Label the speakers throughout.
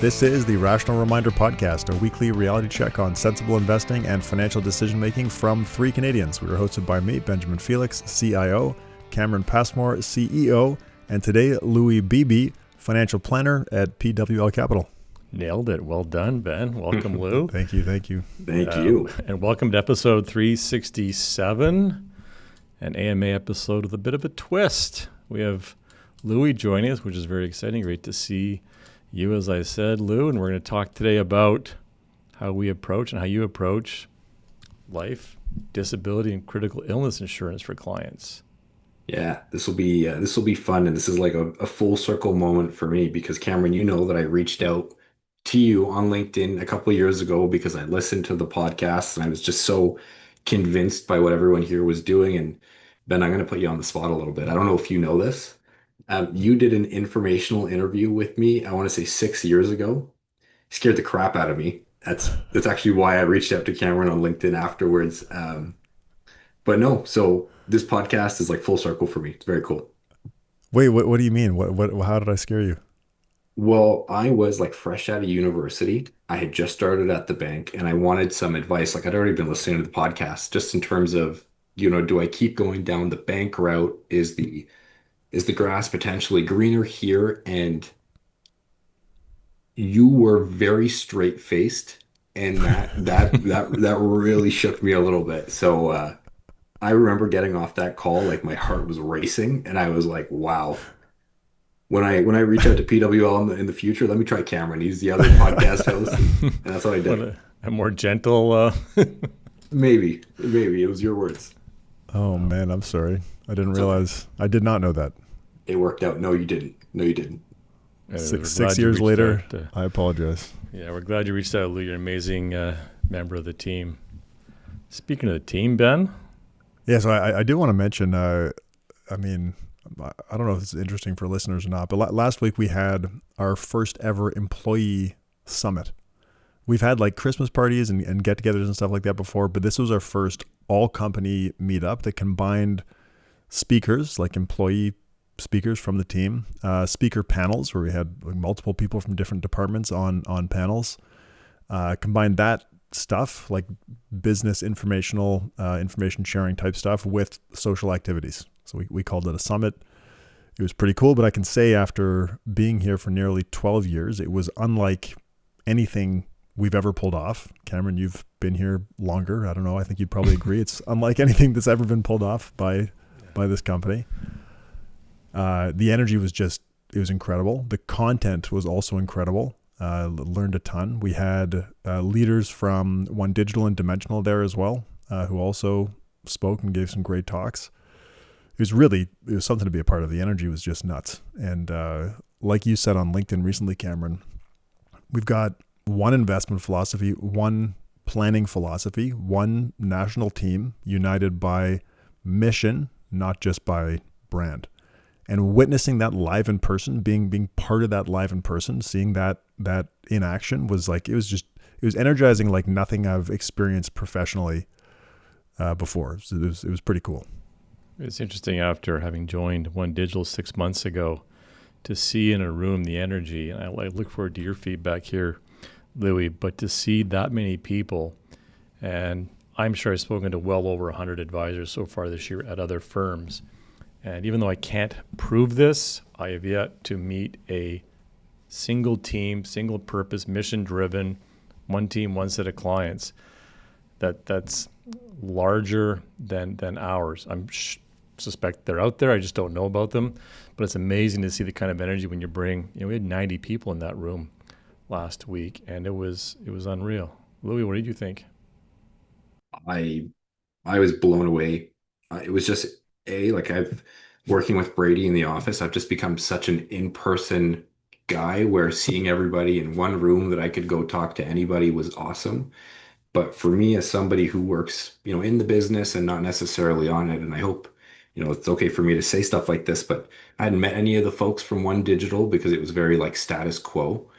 Speaker 1: This is the Rational Reminder Podcast, a weekly reality check on sensible investing and financial decision-making from three Canadians. We are hosted by me, Benjamin Felix, CIO, Cameron Passmore, CEO, and today, Louai Bibi, financial planner at PWL Capital.
Speaker 2: Nailed it. Well done, Ben. Welcome, Lou.
Speaker 1: Thank you.
Speaker 3: Thank you.
Speaker 2: And welcome to episode 367, an AMA episode with a bit of a twist. We have Louai joining us, which is very exciting. Great to see you, as I said, Lou, and we're going to talk today about how we approach and how you approach life, disability, and critical illness insurance for clients.
Speaker 3: Yeah, this will be fun, and this is like a full circle moment for me because Cameron, you know that I reached out to you on LinkedIn a couple of years ago because I listened to the podcast and I was just so convinced by what everyone here was doing. And Ben, I'm going to put you on the spot a little bit. I don't know if you know this. You did an informational interview with me, I want to say 6 years ago. Scared the crap out of me. That's actually why I reached out to Cameron on LinkedIn afterwards. But no, so this podcast is like full circle for me. It's very cool.
Speaker 1: Wait, what do you mean? How did I scare you?
Speaker 3: Well, I was like fresh out of university. I had just started at the bank and I wanted some advice. Like I'd already been listening to the podcast just in terms of, do I keep going down the bank route? Is the grass potentially greener here? And you were very straight faced, and that really shook me a little bit. So I remember getting off that call, like my heart was racing, and I was like, wow. When I reach out to PWL in the future, let me try Cameron. He's the other podcast host, and that's what I did.
Speaker 2: A more gentle.
Speaker 3: Maybe it was your words.
Speaker 1: Oh man, I'm sorry. I didn't realize. I did not know that.
Speaker 3: It worked out. No, you didn't.
Speaker 1: Six years later, I apologize.
Speaker 2: Yeah, we're glad you reached out, Lou. You're an amazing member of the team. Speaking of the team, Ben.
Speaker 1: Yeah, so I do want to mention, I don't know if it's interesting for listeners or not, but last week we had our first ever employee summit. We've had like Christmas parties and get-togethers and stuff like that before, but this was our first all-company meetup that combined speakers, like employee speakers from the team, speaker panels where we had like multiple people from different departments on panels, combined that stuff like business information sharing type stuff with social activities. So we called it a summit. It was pretty cool, but I can say after being here for nearly 12 years, it was unlike anything we've ever pulled off. Cameron, you've been here longer. I don't know. I think you'd probably agree. It's unlike anything that's ever been pulled off by this company. The energy was it was incredible. The content was also incredible. Learned a ton. We had leaders from One Digital and Dimensional there as well, who also spoke and gave some great talks. It was something to be a part of. The energy was just nuts. And like you said on LinkedIn recently, Cameron, we've got one investment philosophy, one planning philosophy, one national team united by mission, not just by brand. And witnessing that live in person, being part of that live in person, seeing that in action was like, it was energizing like nothing I've experienced professionally before. So it was pretty cool.
Speaker 2: It's interesting after having joined One Digital 6 months ago to see in a room the energy, and I look forward to your feedback here, Louai, but to see that many people, and I'm sure I've spoken to well over 100 advisors so far this year at other firms. And even though I can't prove this, I have yet to meet a single team, single purpose, mission driven, one team, one set of clients that's larger than ours. Suspect they're out there. I just don't know about them. But it's amazing to see the kind of energy when you bring, we had 90 people in that room last week, and it was unreal. Louai, what did you think?
Speaker 3: I was blown away. It was just I've working with Brady in the office, I've just become such an in-person guy where seeing everybody in one room that I could go talk to anybody was awesome. But for me, as somebody who works, in the business and not necessarily on it, and I hope, it's okay for me to say stuff like this, but I hadn't met any of the folks from One Digital because it was very like status quo.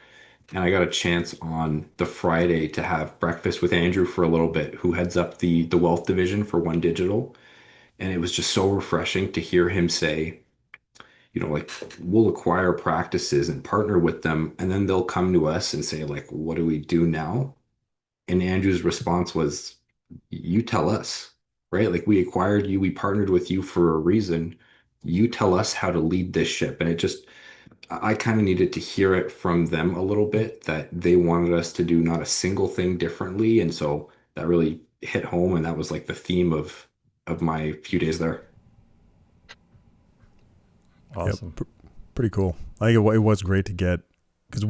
Speaker 3: And I got a chance on the Friday to have breakfast with Andrew for a little bit, who heads up the wealth division for One Digital. And it was just so refreshing to hear him say, like we'll acquire practices and partner with them, and then they'll come to us and say, like, what do we do now? And Andrew's response was, you tell us, right? Like, we acquired you, we partnered with you for a reason. You tell us how to lead this ship. And I kind of needed to hear it from them a little bit that they wanted us to do not a single thing differently. And so that really hit home. And that was like the theme of my few days there.
Speaker 2: Awesome.
Speaker 1: Yep. Pretty cool. I think it was great to get, because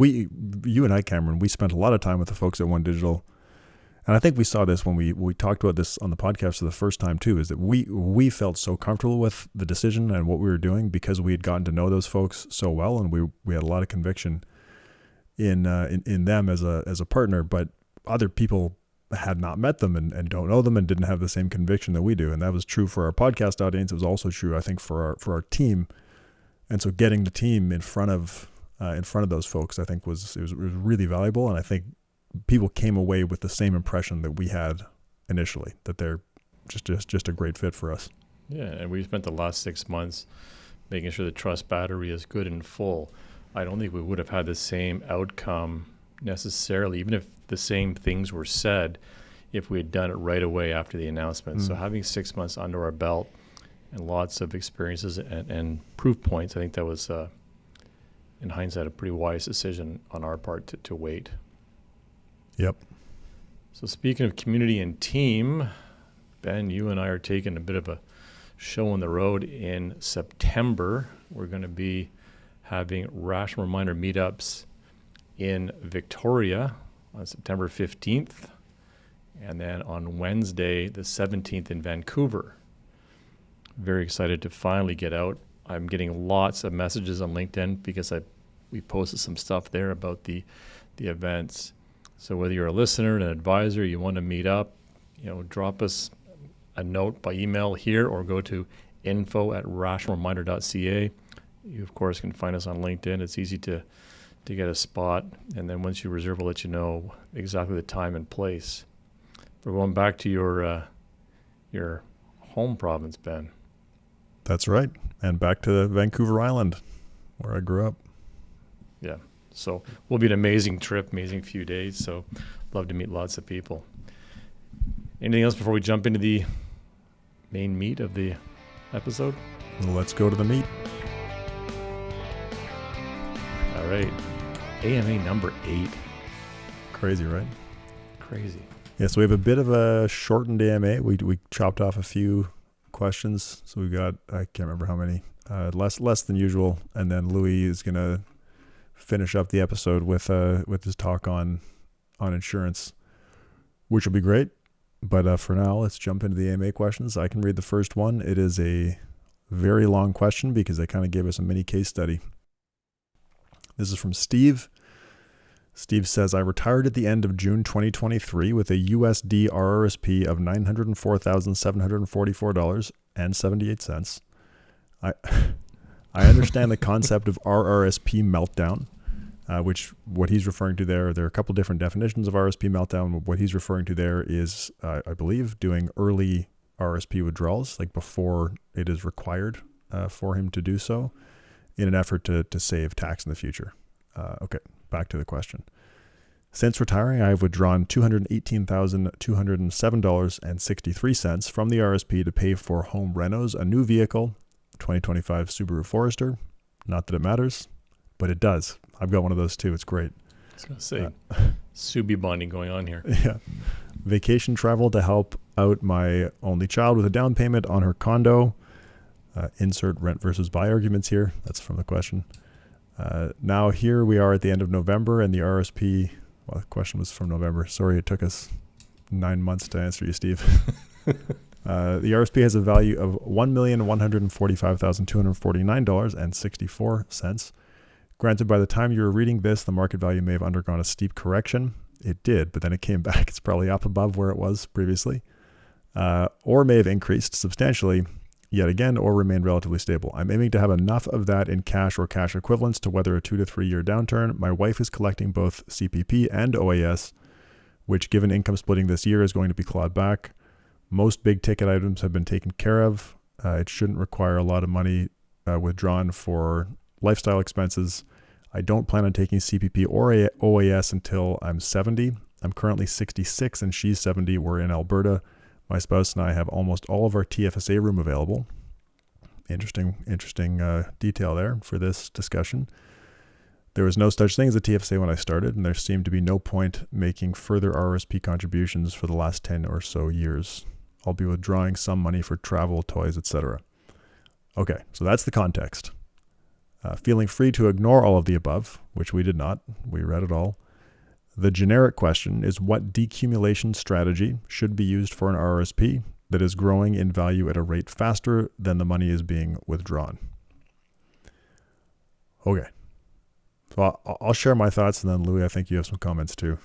Speaker 1: you and I, Cameron, we spent a lot of time with the folks at One Digital. And I think we saw this when we talked about this on the podcast for the first time too, is that we felt so comfortable with the decision and what we were doing because we had gotten to know those folks so well, and we had a lot of conviction in them as a partner. But other people had not met them and don't know them and didn't have the same conviction that we do. And that was true for our podcast audience. It was also true, I think, for our team. And so getting the team in front of those folks, I think was really valuable. And I think people came away with the same impression that we had initially, that they're just a great fit for us.
Speaker 2: Yeah, and we spent the last 6 months making sure the trust battery is good and full. I don't think we would have had the same outcome necessarily, even if the same things were said, if we had done it right away after the announcement. So having 6 months under our belt and lots of experiences and proof points, I think that was, in hindsight, a pretty wise decision on our part to wait.
Speaker 1: Yep.
Speaker 2: So speaking of community and team, Ben, you and I are taking a bit of a show on the road in September. We're going to be having Rational Reminder meetups in Victoria on September 15th, and then on Wednesday, the 17th in Vancouver. Very excited to finally get out. I'm getting lots of messages on LinkedIn because we posted some stuff there about the events. So whether you're a listener, an advisor, you want to meet up, drop us a note by email here or go to info@rationalreminder.ca. You, of course, can find us on LinkedIn. It's easy to get a spot. And then once you reserve, we'll let you know exactly the time and place. We're going back to your home province, Ben.
Speaker 1: That's right. And back to Vancouver Island, where I grew up.
Speaker 2: Yeah. So will be an amazing trip, amazing few days. So love to meet lots of people. Anything else before we jump into the main meat of the episode?
Speaker 1: Well, let's go to the meat.
Speaker 2: All right. AMA number 8.
Speaker 1: Crazy, right?
Speaker 2: Crazy.
Speaker 1: Yeah, so we have a bit of a shortened AMA. We chopped off a few questions. So we got, I can't remember how many, less than usual. And then Louis is going to finish up the episode with his talk on insurance, which will be great. But for now, let's jump into the AMA questions. I can read the first one. It is a very long question because they kind of gave us a mini case study. This is from Steve. Steve says, I retired at the end of June 2023 with a USD RRSP of $904,744.78. I understand the concept of RRSP meltdown, which what he's referring to there are a couple different definitions of RRSP meltdown. What he's referring to there is, I believe, doing early RRSP withdrawals, like before it is required for him to do so, in an effort to save tax in the future. Okay, back to the question. Since retiring, I have withdrawn $218,207.63 from the RSP to pay for home renos, a new vehicle, 2025 Subaru Forester. Not that it matters, but it does. I've got one of those too. It's great.
Speaker 2: I was going to say, Subi bonding going on here.
Speaker 1: Yeah. Vacation travel to help out my only child with a down payment on her condo. Insert rent versus buy arguments here. That's from the question. Now here we are at the end of November, and the RSP, well, the question was from November. Sorry, it took us 9 months to answer you, Steve. The RSP has a value of $1,145,249.64. Granted, by the time you were reading this, the market value may have undergone a steep correction. It did, but then it came back. It's probably up above where it was previously, or may have increased substantially yet again, or remained relatively stable. I'm aiming to have enough of that in cash or cash equivalents to weather a 2 to 3 year downturn. My wife is collecting both CPP and OAS, which given income splitting this year is going to be clawed back. Most big ticket items have been taken care of. It shouldn't require a lot of money withdrawn for lifestyle expenses. I don't plan on taking CPP or OAS until I'm 70. I'm currently 66 and she's 70. We're in Alberta. My spouse and I have almost all of our TFSA room available. Interesting detail there for this discussion. There was no such thing as a TFSA when I started, and there seemed to be no point making further RRSP contributions for the last 10 or so years. I'll be withdrawing some money for travel, toys, etc. Okay, so that's the context. Feeling free to ignore all of the above, which we did not. We read it all. The generic question is, what decumulation strategy should be used for an RRSP that is growing in value at a rate faster than the money is being withdrawn? Okay. So I'll share my thoughts, and then Louis, I think you have some comments too.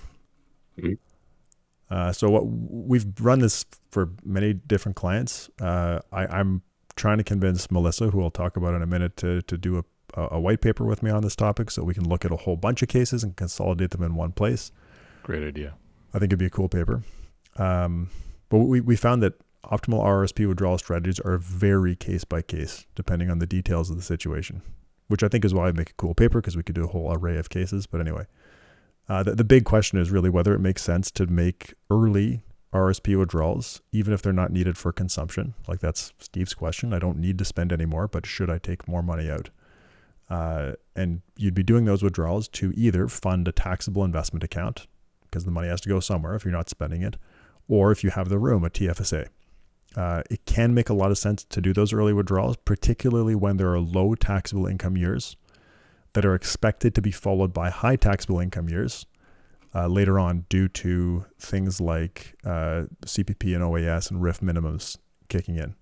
Speaker 3: Mm-hmm.
Speaker 1: So what we've run this for many different clients. I'm trying to convince Melissa, who I'll talk about in a minute, to do a white paper with me on this topic, so we can look at a whole bunch of cases and consolidate them in one place.
Speaker 2: Great idea.
Speaker 1: I think it'd be a cool paper. But we found that optimal RRSP withdrawal strategies are very case by case, depending on the details of the situation, which I think is why I make a cool paper, because we could do a whole array of cases. But anyway, the big question is really whether it makes sense to make early RRSP withdrawals, even if they're not needed for consumption. Like, that's Steve's question. I don't need to spend any more, but should I take more money out? And you'd be doing those withdrawals to either fund a taxable investment account, because the money has to go somewhere if you're not spending it, or if you have the room, a TFSA. It can make a lot of sense to do those early withdrawals, particularly when there are low taxable income years that are expected to be followed by high taxable income years later on, due to things like CPP and OAS and RIF minimums kicking in.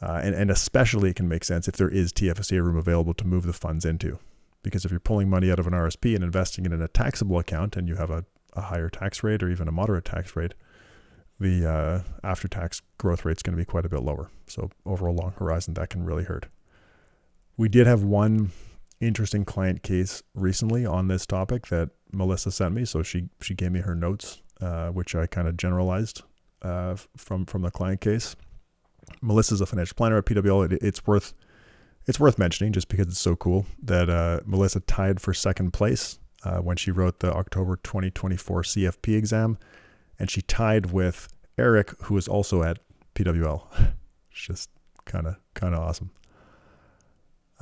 Speaker 1: And especially it can make sense if there is TFSA room available to move the funds into. Because if you're pulling money out of an RSP and investing it in a taxable account, and you have a higher tax rate or even a moderate tax rate, the after-tax growth rate is going to be quite a bit lower. So over a long horizon, that can really hurt. We did have one interesting client case recently on this topic that Melissa sent me. So she gave me her notes, which I kind of generalized from the client case. Melissa's a financial planner at PWL. It's worth mentioning, just because it's so cool, that Melissa tied for second place when she wrote the October 2024 CFP exam. And she tied with Eric, who is also at PWL. It's just kind of awesome.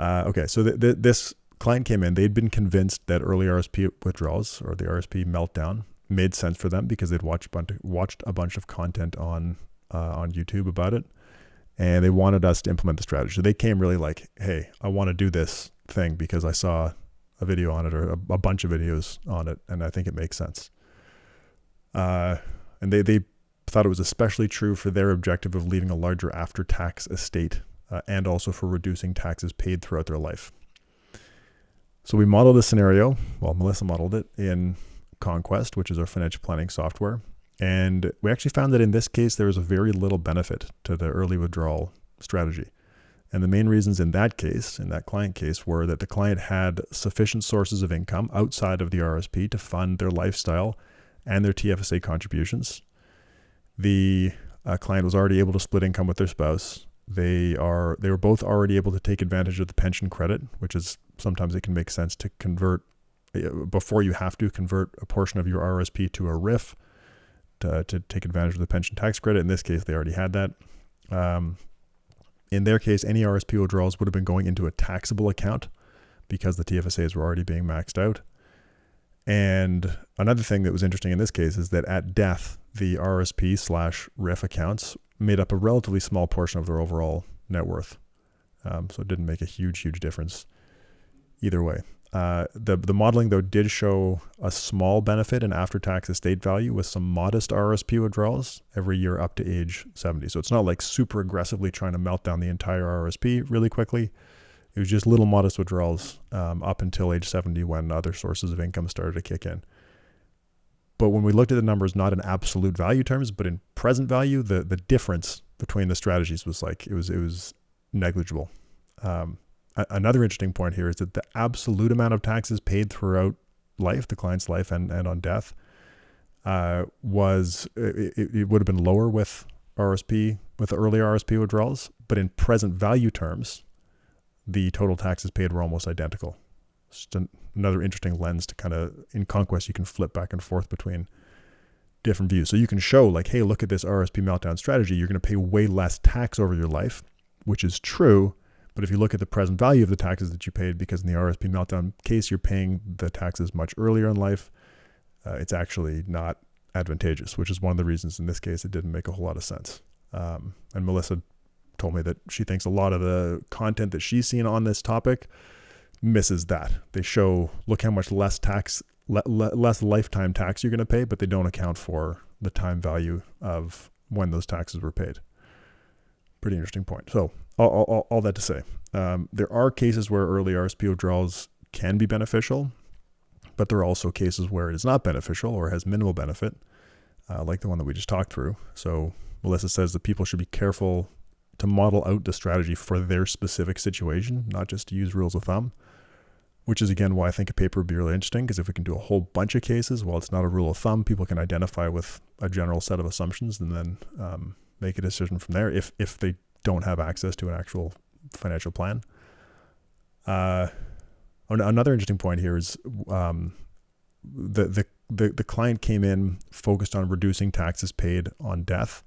Speaker 1: Okay, so this client came in. They'd been convinced that early RSP withdrawals, or the RSP meltdown, made sense for them because they'd watched a bunch of content on YouTube about it, and they wanted us to implement the strategy. So they came really like, hey, I want to do this thing because I saw a video on it, or a bunch of videos on it, and I think it makes sense. And they thought it was especially true for their objective of leaving a larger after-tax estate, and also for reducing taxes paid throughout their life. So we modeled a scenario. Well, Melissa modeled it in Conquest, which is our financial planning software. And we actually found that in this case, there was a very little benefit to the early withdrawal strategy. And the main reasons in that case, in that client case, were that the client had sufficient sources of income outside of the RSP to fund their lifestyle and their TFSA contributions. The client was already able to split income with their spouse. They were both already able to take advantage of the pension credit, which is sometimes it can make sense to convert before you have to convert a portion of your RSP to a RIF to take advantage of the pension tax credit. In this case, they already had that. In their case, any RSP withdrawals would have been going into a taxable account because the TFSAs were already being maxed out. And another thing that was interesting in this case is that at death, the RSP/RIF accounts made up a relatively small portion of their overall net worth. So it didn't make a huge difference either way. The modeling, though, did show a small benefit in after-tax estate value with some modest RSP withdrawals every year up to age 70. So it's not like super aggressively trying to melt down the entire RSP really quickly. It was just little modest withdrawals up until age 70 when other sources of income started to kick in. But when we looked at the numbers, not in absolute value terms, but in present value, the difference between the strategies was like, it was negligible. Another interesting point here is that the absolute amount of taxes paid throughout life, the client's life and on death, it would have been lower with RSP, with early RSP withdrawals, but in present value terms, the total taxes paid were almost identical. Just another interesting lens to kind of, in Conquest, you can flip back and forth between different views. So you can show like, hey, look at this RSP meltdown strategy. You're going to pay way less tax over your life, which is true. But if you look at the present value of the taxes that you paid, because in the RSP meltdown case, you're paying the taxes much earlier in life, it's actually not advantageous, which is one of the reasons in this case it didn't make a whole lot of sense. And Melissa told me that she thinks a lot of the content that she's seen on this topic misses that. They show, look how much less tax, less lifetime tax you're going to pay, but they don't account for the time value of when those taxes were paid. Pretty interesting point. So all that to say, there are cases where early RSP withdrawals can be beneficial, but there are also cases where it is not beneficial or has minimal benefit, like the one that we just talked through. So Melissa says that people should be careful to model out the strategy for their specific situation, not just to use rules of thumb, which is, again, why I think a paper would be really interesting, because if we can do a whole bunch of cases, well, it's not a rule of thumb, people can identify with a general set of assumptions and then make a decision from there if they don't have access to an actual financial plan. Another interesting point here is the client came in focused on reducing taxes paid on death.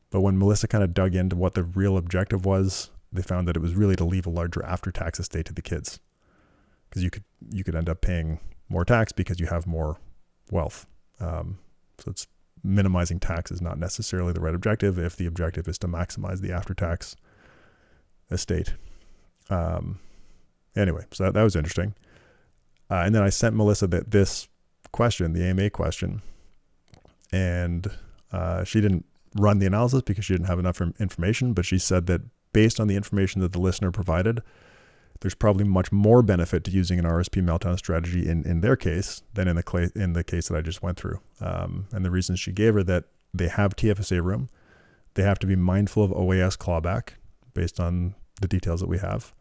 Speaker 1: But when Melissa kind of dug into what the real objective was, they found that it was really to leave a larger after-tax estate to the kids, because you could end up paying more tax because you have more wealth. So it's minimizing tax is not necessarily the right objective if the objective is to maximize the after-tax estate. Anyway, so that was interesting. And then I sent Melissa this question, the AMA question, and she didn't run the analysis because she didn't have enough information, but she said that based on the information that the listener provided, there's probably much more benefit to using an RSP meltdown strategy in their case than in the case that I just went through. And the reasons she gave are that they have TFSA room, they have to be mindful of OAS clawback based on the details that we have.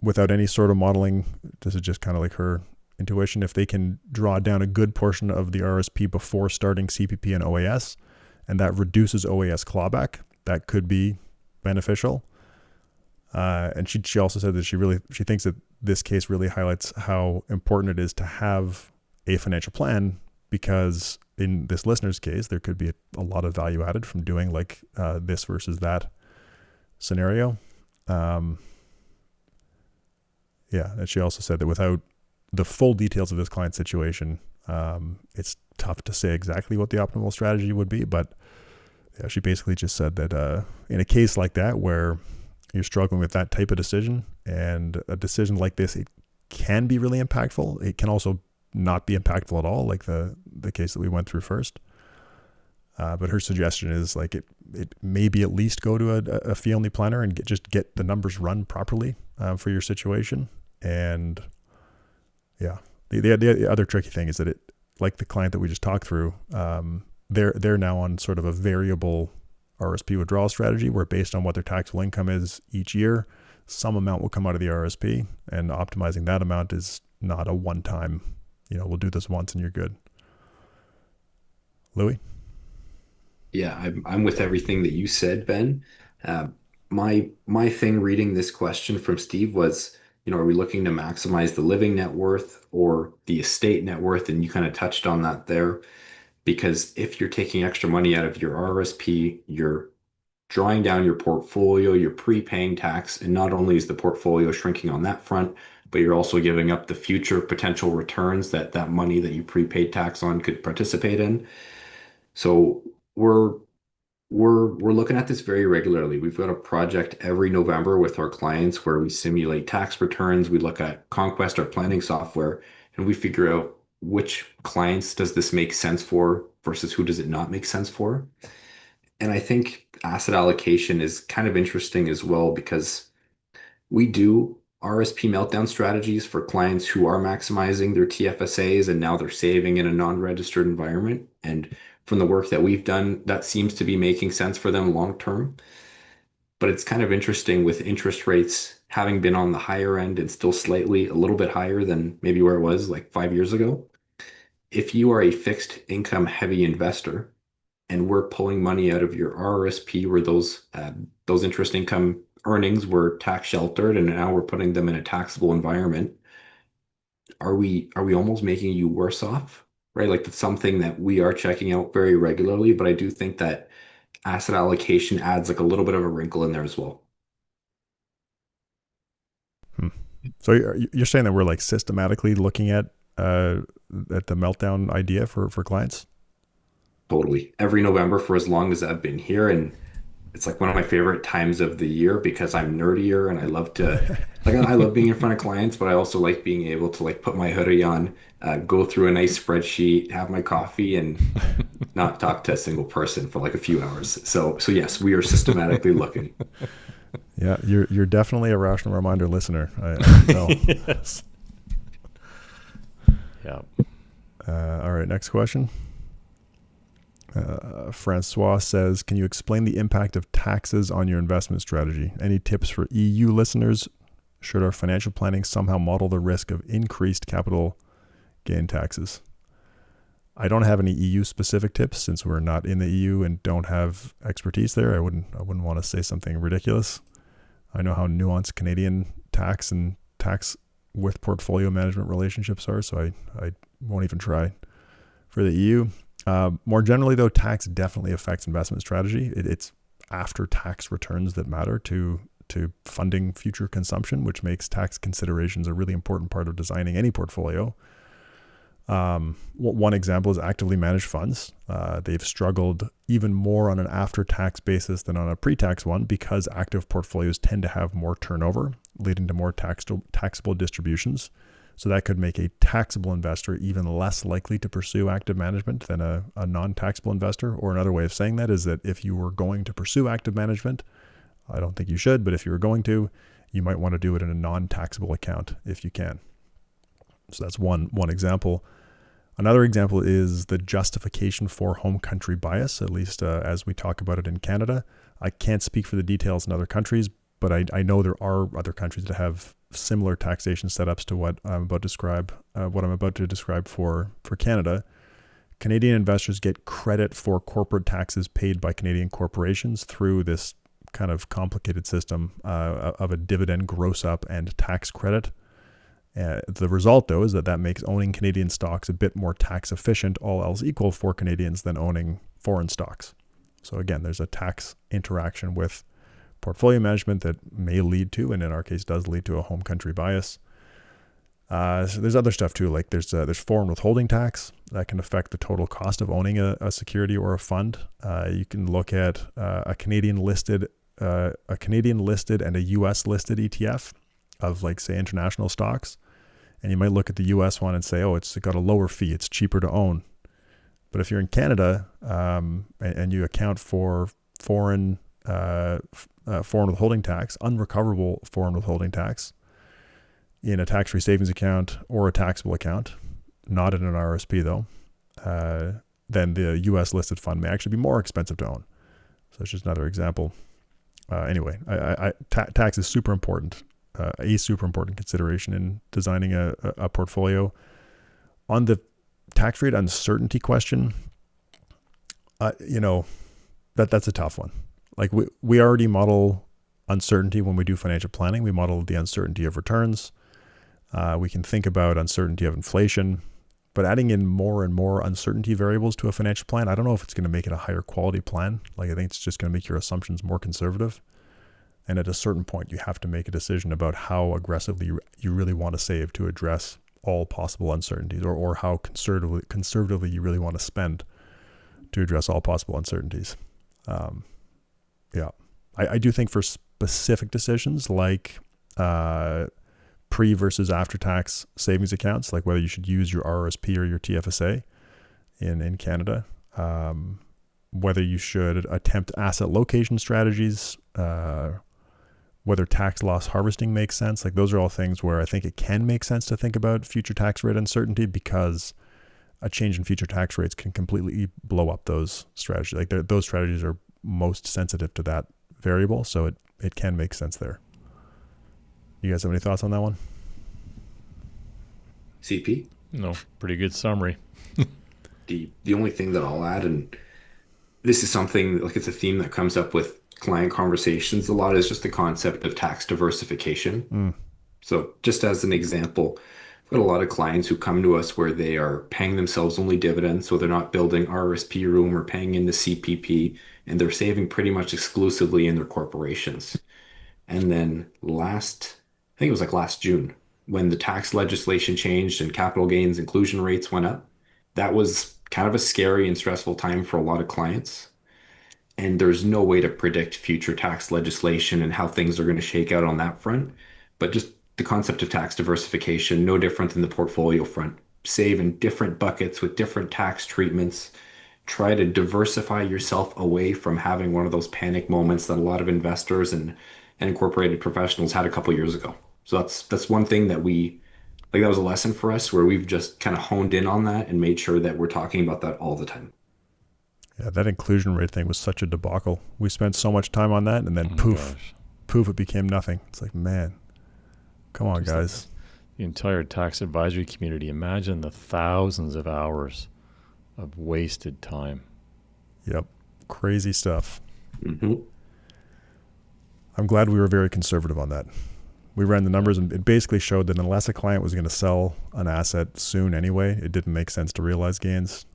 Speaker 1: Without any sort of modeling, this is just kind of like her intuition. If they can draw down a good portion of the RSP before starting CPP and OAS, and that reduces OAS clawback, that could be beneficial. And she also said that she thinks that this case really highlights how important it is to have a financial plan, because in this listener's case, there could be a lot of value added from doing like this versus that scenario. And she also said that without the full details of this client's situation, it's tough to say exactly what the optimal strategy would be. But yeah, she basically just said that in a case like that where you're struggling with that type of decision, and a decision like this, it can be really impactful. It can also not be impactful at all, like the case that we went through first. But her suggestion is like it maybe at least go to a fee-only planner and just get the numbers run properly for your situation. And yeah, the other tricky thing is that it, like the client that we just talked through, they're now on sort of a variable RSP withdrawal strategy where, based on what their taxable income is each year, some amount will come out of the RSP, and optimizing that amount is not a one-time, we'll do this once and you're good. Louis?
Speaker 3: Yeah, I'm with everything that you said, Ben. My thing reading this question from Steve was, are we looking to maximize the living net worth or the estate net worth? And you kind of touched on that there, because if you're taking extra money out of your RSP, you're drawing down your portfolio, you're prepaying tax, and not only is the portfolio shrinking on that front, but you're also giving up the future potential returns that money that you prepaid tax on could participate in. So we're looking at this very regularly. We've got a project every November with our clients where we simulate tax returns. We look at Conquest, our planning software, and we figure out which clients does this make sense for versus who does it not make sense for. And I think asset allocation is kind of interesting as well, because we do RSP meltdown strategies for clients who are maximizing their TFSAs and now they're saving in a non-registered environment. And from the work that we've done, that seems to be making sense for them long term. But it's kind of interesting with interest rates having been on the higher end and still slightly a little bit higher than maybe where it was like 5 years ago. If you are a fixed income heavy investor and we're pulling money out of your RRSP where those interest income earnings were tax sheltered and now we're putting them in a taxable environment, are we almost making you worse off? Right? Like that's something that we are checking out very regularly, but I do think that asset allocation adds like a little bit of a wrinkle in there as well.
Speaker 1: Hmm. So you're saying that we're like systematically looking at the meltdown idea for clients?
Speaker 3: Totally. Every November for as long as I've been here, and it's like one of my favorite times of the year because I'm nerdier and I love to like I love being in front of clients, but I also like being able to like put my hoodie on, go through a nice spreadsheet, have my coffee, and not talk to a single person for like a few hours. So yes, we are systematically looking.
Speaker 1: Yeah, you're definitely a rational reminder listener. I can tell.
Speaker 2: Yes. Yeah.
Speaker 1: All right, next question. Francois says, can you explain the impact of taxes on your investment strategy? Any tips for EU listeners? Should our financial planning somehow model the risk of increased capital gain taxes? I don't have any EU specific tips since we're not in the EU and don't have expertise there. I wouldn't want to say something ridiculous. I know how nuanced Canadian tax and tax with portfolio management relationships are, so I won't even try for the EU. More generally, though, tax definitely affects investment strategy. It's after tax returns that matter to funding future consumption, which makes tax considerations a really important part of designing any portfolio. One example is actively managed funds. They've struggled even more on an after-tax basis than on a pre-tax one because active portfolios tend to have more turnover, leading to more taxable distributions. So that could make a taxable investor even less likely to pursue active management than a non-taxable investor. Or another way of saying that is that if you were going to pursue active management, I don't think you should, but if you were going to, you might want to do it in a non-taxable account if you can. So that's one example. Another example is the justification for home country bias, at least as we talk about it in Canada. I can't speak for the details in other countries, but I know there are other countries that have similar taxation setups to what I'm about to describe for Canada. Canadian investors get credit for corporate taxes paid by Canadian corporations through this kind of complicated system of a dividend gross up and tax credit. The result, though, is that makes owning Canadian stocks a bit more tax efficient, all else equal, for Canadians than owning foreign stocks. So again, there's a tax interaction with portfolio management that may lead to, and in our case does lead to, a home country bias. So there's other stuff too, like there's foreign withholding tax that can affect the total cost of owning a security or a fund. You can look at a Canadian listed and a U.S. listed ETF of, like, say, international stocks, and you might look at the U.S. one and say, oh, it's got a lower fee, it's cheaper to own. But if you're in Canada and you account for foreign withholding tax, unrecoverable foreign withholding tax, in a tax-free savings account or a taxable account, not in an RRSP though, then the U.S. listed fund may actually be more expensive to own. So it's just another example. Anyway, tax is super important, a super important consideration in designing a portfolio. On the tax rate uncertainty question, that's a tough one. Like we already model uncertainty when we do financial planning. We model the uncertainty of returns. We can think about uncertainty of inflation, but adding in more and more uncertainty variables to a financial plan, I don't know if it's going to make it a higher quality plan. Like, I think it's just going to make your assumptions more conservative. And at a certain point, you have to make a decision about how aggressively you really want to save to address all possible uncertainties, or how conservatively you really want to spend to address all possible uncertainties. I do think for specific decisions like pre versus after tax savings accounts, like whether you should use your RRSP or your TFSA in Canada, whether you should attempt asset location strategies, whether tax loss harvesting makes sense. Like, those are all things where I think it can make sense to think about future tax rate uncertainty, because a change in future tax rates can completely blow up those strategies. Like, those strategies are most sensitive to that variable, so it can make sense there. You guys have any thoughts on that one?
Speaker 3: CP?
Speaker 2: No, pretty good summary.
Speaker 3: The only thing that I'll add, and this is something, like, it's a theme that comes up with client conversations a lot is just the concept of tax diversification. So just as an example, we've got a lot of clients who come to us where they are paying themselves only dividends, so they're not building RRSP room or paying in the CPP, and they're saving pretty much exclusively in their corporations. And then I think it was like last June, when the tax legislation changed and capital gains inclusion rates went up, that was kind of a scary and stressful time for a lot of clients. And there's no way to predict future tax legislation and how things are going to shake out on that front. But just the concept of tax diversification, no different than the portfolio front. Save in different buckets with different tax treatments. Try to diversify yourself away from having one of those panic moments that a lot of investors and incorporated professionals had a couple years ago. So that's one thing that that was a lesson for us where we've just kind of honed in on that and made sure that we're talking about that all the time.
Speaker 1: Yeah, that inclusion rate thing was such a debacle. We spent so much time on that, and then poof, it became nothing. It's like, man, come on, guys.
Speaker 2: The entire tax advisory community, imagine the thousands of hours of wasted time.
Speaker 1: Yep, crazy stuff.
Speaker 3: Mm-hmm.
Speaker 1: I'm glad we were very conservative on that. We ran the numbers, and it basically showed that unless a client was going to sell an asset soon anyway, it didn't make sense to realize gains.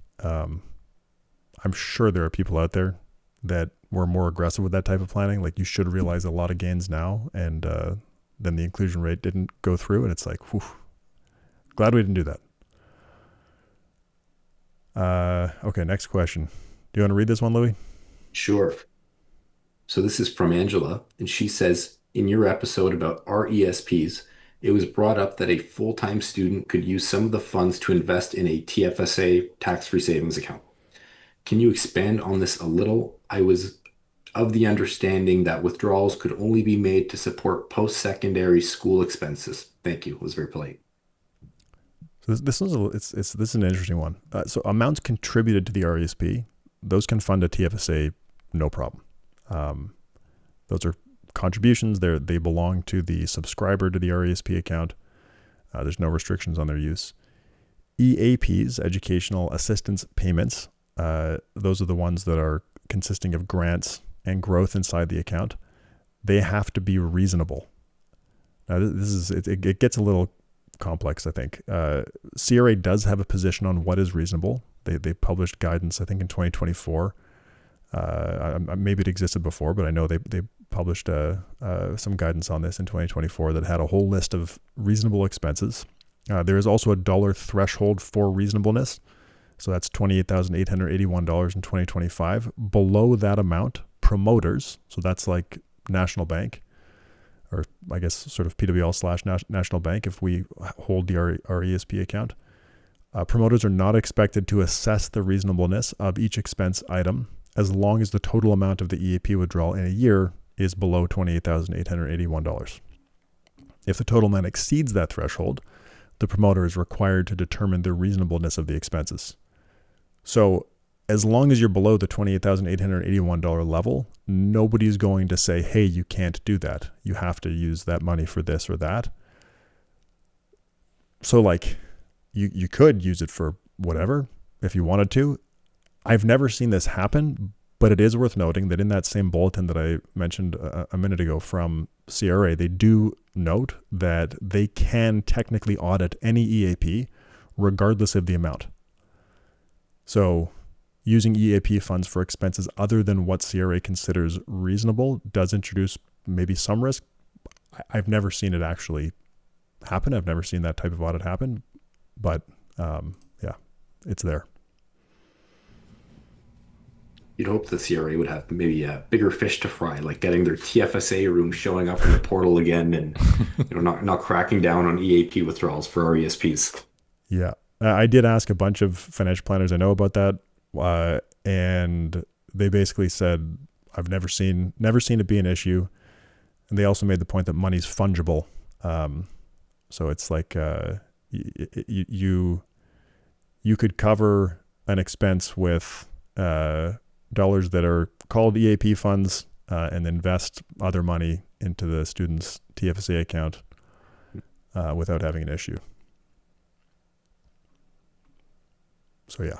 Speaker 1: I'm sure there are people out there that were more aggressive with that type of planning. Like, you should realize a lot of gains now, and then the inclusion rate didn't go through, and it's like, whew, glad we didn't do that. Okay, next question. Do you want to read this one, Louis?
Speaker 3: Sure. So this is from Angela, and she says, in your episode about RESPs, it was brought up that a full-time student could use some of the funds to invest in a TFSA tax-free savings account. Can you expand on this a little? I was of the understanding that withdrawals could only be made to support post-secondary school expenses. Thank you. It was very polite.
Speaker 1: So this is an interesting one. So amounts contributed to the RESP, those can fund a TFSA, no problem. Those are contributions. They belong to the subscriber to the RESP account. There's no restrictions on their use. EAPs, educational assistance payments, those are the ones that are consisting of grants and growth inside the account. They have to be reasonable. Now, it gets a little complex, I think. CRA does have a position on what is reasonable. They published guidance, I think, in 2024. Maybe it existed before, but I know they published some guidance on this in 2024 that had a whole list of reasonable expenses. There is also a dollar threshold for reasonableness. So that's $28,881 in 2025. Below that amount, promoters, so that's like National Bank, or I guess sort of PWL / National Bank if we hold the RESP account. Promoters are not expected to assess the reasonableness of each expense item as long as the total amount of the EAP withdrawal in a year is below $28,881. If the total amount exceeds that threshold, the promoter is required to determine the reasonableness of the expenses. So as long as you're below the $28,881 level, nobody's going to say, hey, you can't do that. You have to use that money for this or that. So like you could use it for whatever if you wanted to. I've never seen this happen, but it is worth noting that in that same bulletin that I mentioned a minute ago from CRA, they do note that they can technically audit any EAP regardless of the amount. So using EAP funds for expenses other than what CRA considers reasonable does introduce maybe some risk. I've never seen it actually happen. I've never seen that type of audit happen, but yeah, it's there.
Speaker 3: You'd hope the CRA would have maybe a bigger fish to fry, like getting their TFSA room showing up in the portal again, and not cracking down on EAP withdrawals for RESPs.
Speaker 1: Yeah, I did ask a bunch of financial planners I know about that, and they basically said I've never seen it be an issue, and they also made the point that money's fungible, so it's like you could cover an expense with dollars that are called EAP funds and invest other money into the student's TFSA account without having an issue. So yeah.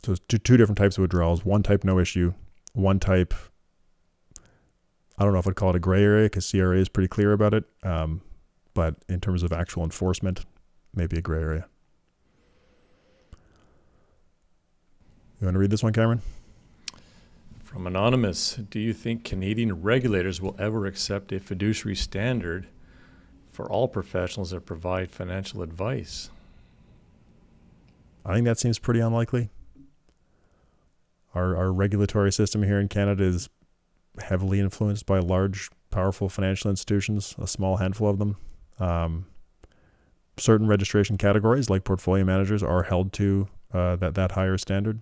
Speaker 1: So it's two different types of withdrawals. One type, no issue. One type, I don't know if I'd call it a gray area because CRA is pretty clear about it. But in terms of actual enforcement, maybe a gray area. You want to read this one, Cameron?
Speaker 2: From Anonymous, do you think Canadian regulators will ever accept a fiduciary standard for all professionals that provide financial advice?
Speaker 1: I think that seems pretty unlikely. Our regulatory system here in Canada is heavily influenced by large, powerful financial institutions, a small handful of them. Certain registration categories, like portfolio managers, are held to that higher standard.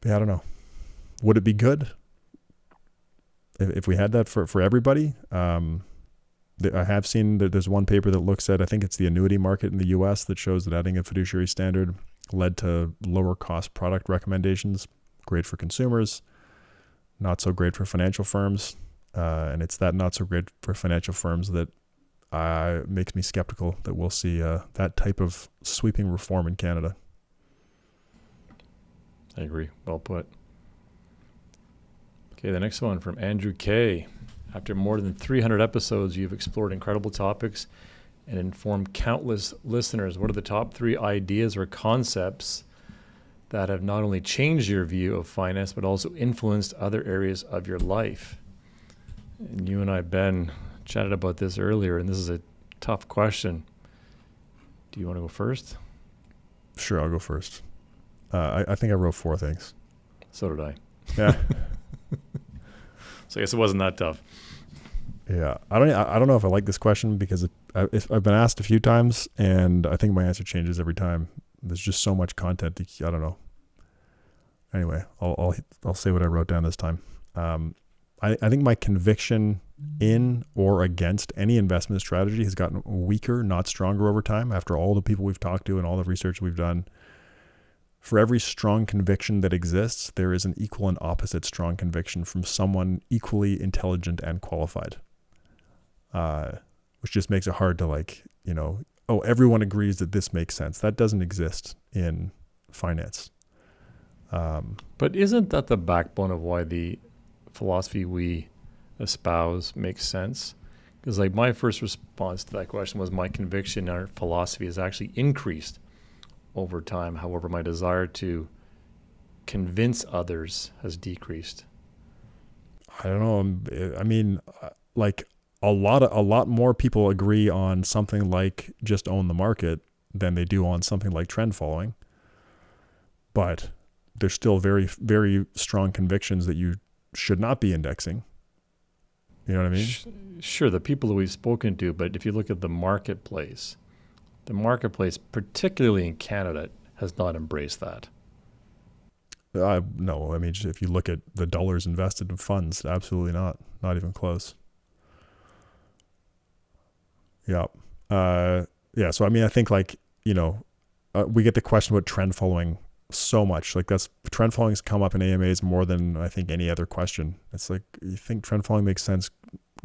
Speaker 1: But yeah, I don't know. Would it be good if we had that for everybody? I have seen that there's one paper that looks at, I think it's the annuity market in the U.S. that shows that adding a fiduciary standard led to lower cost product recommendations. Great for consumers, not so great for financial firms. And it's that not so great for financial firms that makes me skeptical that we'll see that type of sweeping reform in Canada.
Speaker 2: I agree. Well put. Okay, the next one from Andrew K. After more than 300 episodes, you've explored incredible topics and informed countless listeners. What are the top 3 ideas or concepts that have not only changed your view of finance, but also influenced other areas of your life? And you and I, Ben, chatted about this earlier, and this is a tough question. Do you want to go first?
Speaker 1: Sure, I'll go first. I think I wrote 4 things.
Speaker 2: So did I.
Speaker 1: Yeah.
Speaker 2: So I guess it wasn't that tough.
Speaker 1: Yeah, I don't know if I like this question because I've been asked a few times, and I think my answer changes every time. There's just so much content. I don't know. Anyway, I'll say what I wrote down this time. I think my conviction in or against any investment strategy has gotten weaker, not stronger over time. After all the people we've talked to and all the research we've done, for every strong conviction that exists, there is an equal and opposite strong conviction from someone equally intelligent and qualified. Which just makes it hard to everyone agrees that this makes sense. That doesn't exist in finance.
Speaker 2: But isn't that the backbone of why the philosophy we espouse makes sense? Because my first response to that question was my conviction in our philosophy has actually increased over time. However, my desire to convince others has decreased.
Speaker 1: I don't know. I mean, a lot more people agree on something like just own the market than they do on something like trend following. But there's still very, very strong convictions that you should not be indexing. You know what I mean?
Speaker 2: Sure, the people that we've spoken to, but if you look at the marketplace, particularly in Canada, has not embraced that.
Speaker 1: No, I mean, if you look at the dollars invested in funds, absolutely not. Not even close. Yeah. So, I mean, I think we get the question about trend following so much. Trend following's come up in AMAs more than I think any other question. It's you think trend following makes sense?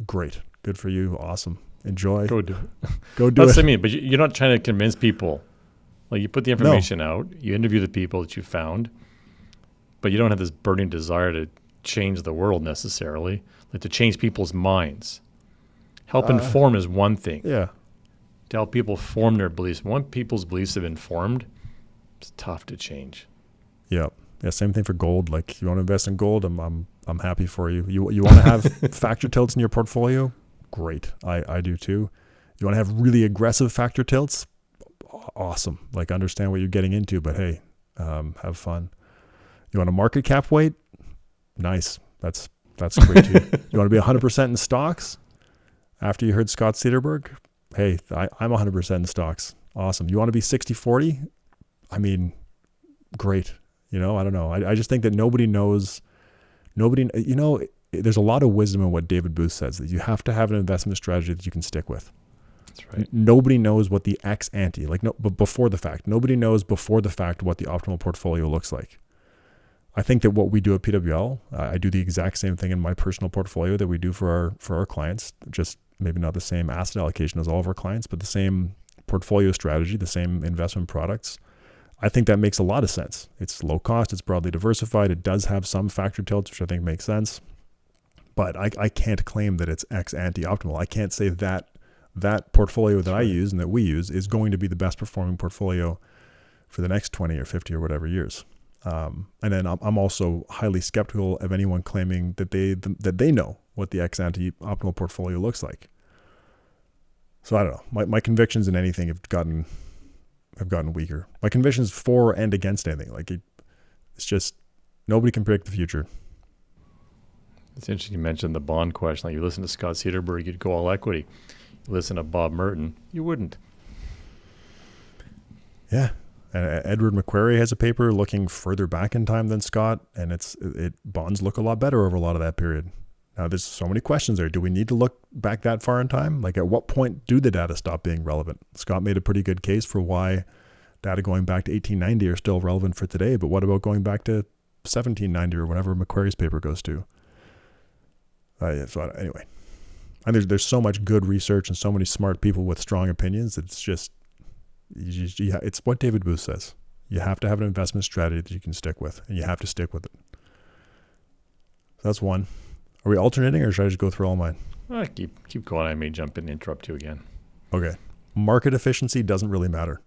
Speaker 1: Great. Good for you. Awesome. Enjoy.
Speaker 2: Go do it.
Speaker 1: Go do it.
Speaker 2: That's what I mean, but you're not trying to convince people. You put the information out, you interview the people that you found, but you don't have this burning desire to change the world necessarily, to change people's minds. Help inform is one thing.
Speaker 1: Yeah.
Speaker 2: To help people form their beliefs. Once people's beliefs have been formed, it's tough to change.
Speaker 1: Yeah. Yeah. Same thing for gold. You want to invest in gold? I'm happy for you. You want to have factor tilts in your portfolio? Great. I do too. You want to have really aggressive factor tilts? Awesome. Understand what you're getting into, but hey, have fun. You want a market cap weight? Nice. That's great too. You want to be 100% in stocks? After you heard Scott Cederberg? Hey, I'm 100% in stocks. Awesome. You want to be 60-40? I mean, great. I don't know. I just think that nobody knows, there's a lot of wisdom in what David Booth says, that you have to have an investment strategy that you can stick with.
Speaker 2: That's right.
Speaker 1: Nobody knows what the ex ante, but before the fact, nobody knows before the fact what the optimal portfolio looks like. I think that what we do at PWL, I do the exact same thing in my personal portfolio that we do for our clients, just maybe not the same asset allocation as all of our clients, but the same portfolio strategy, the same investment products. I think that makes a lot of sense. It's low cost, it's broadly diversified, it does have some factor tilts, which I think makes sense. but I can't claim that it's ex ante optimal. I can't say that that portfolio that I use and that we use is going to be the best performing portfolio for the next 20 or 50 or whatever years. And then I'm also highly skeptical of anyone claiming that they know what the ex ante optimal portfolio looks like. So I don't know. My convictions in anything have gotten weaker. My convictions for and against anything, like it's just nobody can predict the future.
Speaker 2: It's interesting you mentioned the bond question. Like you listen to Scott Cederberg, you'd go all equity. You listen to Bob Merton, you wouldn't.
Speaker 1: Yeah. And Edward McQuarrie has a paper looking further back in time than Scott, and bonds look a lot better over a lot of that period. Now, there's so many questions there. Do we need to look back that far in time? Like, at what point do the data stop being relevant? Scott made a pretty good case for why data going back to 1890 are still relevant for today, but what about going back to 1790 or whenever McQuarrie's paper goes to? So anyway, and there's so much good research and so many smart people with strong opinions. It's just, it's what David Booth says. You have to have an investment strategy that you can stick with, and you have to stick with it. So that's one. Are we alternating, or should I just go through all mine?
Speaker 2: Keep going. I may jump in and interrupt you again.
Speaker 1: Okay. Market efficiency doesn't really matter.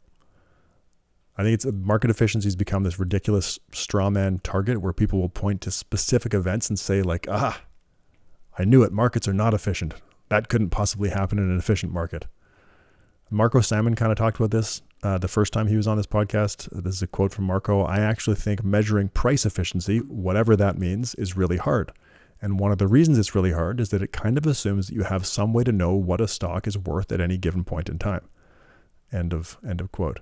Speaker 1: I think market efficiency has become this ridiculous straw man target where people will point to specific events and say like, I knew it. Markets are not efficient. That couldn't possibly happen in an efficient market. Marco Salmon kind of talked about this the first time he was on this podcast. This is a quote from Marco. I actually think measuring price efficiency, whatever that means, is really hard. And one of the reasons it's really hard is that it kind of assumes that you have some way to know what a stock is worth at any given point in time. End of quote.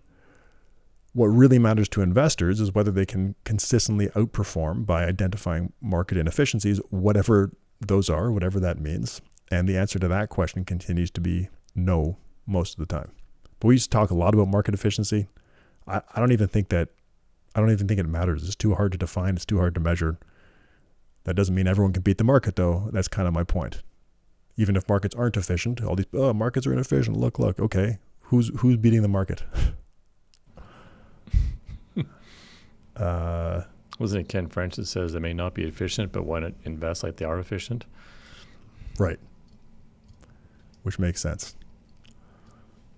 Speaker 1: What really matters to investors is whether they can consistently outperform by identifying market inefficiencies, whatever those are, whatever that means. And the answer to that question continues to be no most of the time. But we used to talk a lot about market efficiency. I don't even think it matters. It's too hard to define. It's too hard to measure. That doesn't mean everyone can beat the market, though. That's kind of my point. Even if markets aren't efficient, all these markets are inefficient. Look. Okay, who's beating the market?
Speaker 2: Wasn't it Ken French that says they may not be efficient, but why not invest like they are efficient?
Speaker 1: Right. Which makes sense.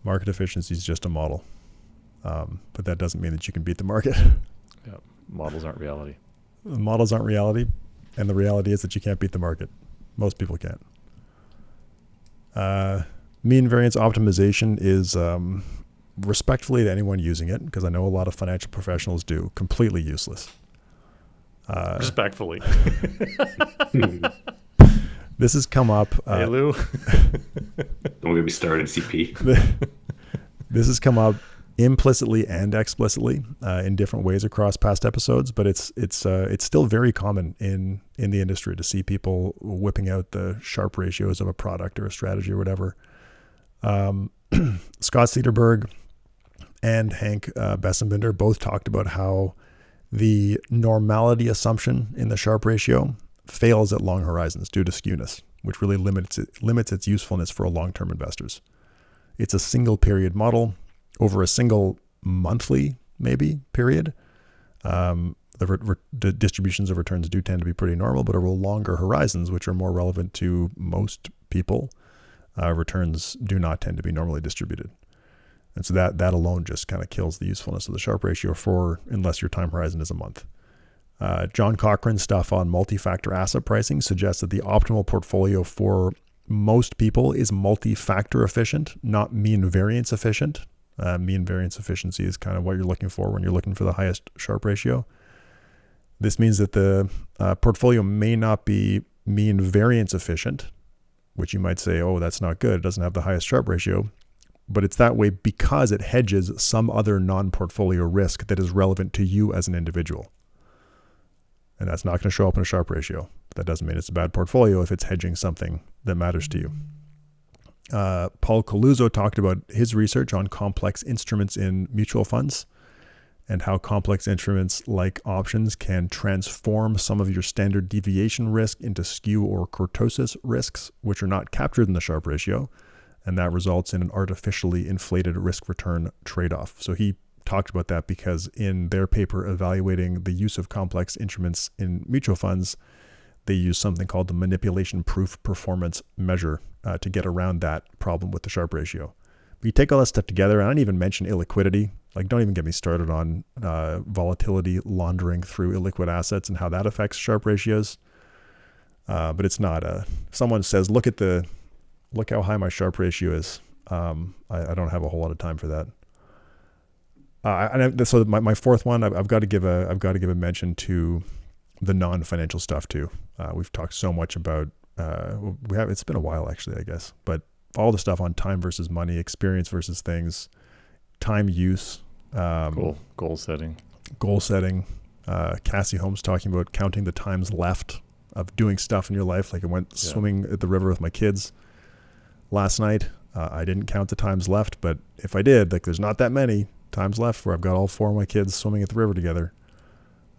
Speaker 1: Market efficiency is just a model, but that doesn't mean that you can beat the market.
Speaker 2: Yeah, models aren't reality.
Speaker 1: Models aren't reality, and the reality is that you can't beat the market. Most people can't. Mean variance optimization is, respectfully to anyone using it, because I know a lot of financial professionals do, completely useless.
Speaker 2: Respectfully.
Speaker 1: This has come up.
Speaker 2: Hey, Lou.
Speaker 3: Don't get me started, CP.
Speaker 1: This has come up implicitly and explicitly in different ways across past episodes, but it's still very common in the industry to see people whipping out the Sharpe ratios of a product or a strategy or whatever. Scott Cederberg and Hank Bessenbinder both talked about how the normality assumption in the Sharpe ratio fails at long horizons due to skewness, which really limits its usefulness for long-term investors. It's a single period model over a single monthly maybe period. The distributions of returns do tend to be pretty normal, but over longer horizons, which are more relevant to most people, returns do not tend to be normally distributed. And so that alone just kind of kills the usefulness of the Sharpe ratio unless your time horizon is a month. John Cochran's stuff on multi-factor asset pricing suggests that the optimal portfolio for most people is multi-factor efficient, not mean variance efficient. Mean variance efficiency is kind of what you're looking for when you're looking for the highest Sharpe ratio. This means that the portfolio may not be mean variance efficient, which you might say, oh, that's not good. It doesn't have the highest Sharpe ratio. But it's that way because it hedges some other non-portfolio risk that is relevant to you as an individual. And that's not going to show up in a Sharpe ratio. But that doesn't mean it's a bad portfolio if it's hedging something that matters to you. Paul Coluzzo talked about his research on complex instruments in mutual funds and how complex instruments like options can transform some of your standard deviation risk into skew or kurtosis risks, which are not captured in the Sharpe ratio. And that results in an artificially inflated risk-return trade-off. So he talked about that because in their paper evaluating the use of complex instruments in mutual funds, they use something called the manipulation proof performance measure to get around that problem with the Sharpe ratio. But you take all that stuff together, and I didn't even mention illiquidity. Like, don't even get me started on volatility laundering through illiquid assets and how that affects Sharpe ratios. But it's not someone says, look how high my Sharpe ratio is. I don't have a whole lot of time for that. So my fourth one, I've got to give a mention to the non-financial stuff too. We've talked so much about it's been a while actually, I guess, but all the stuff on time versus money, experience versus things, time use,
Speaker 2: goal setting.
Speaker 1: Cassie Holmes talking about counting the times left of doing stuff in your life. Like I went swimming at the river with my kids last night. I didn't count the times left, but if I did, like there's not that many times left where I've got all four of my kids swimming at the river together.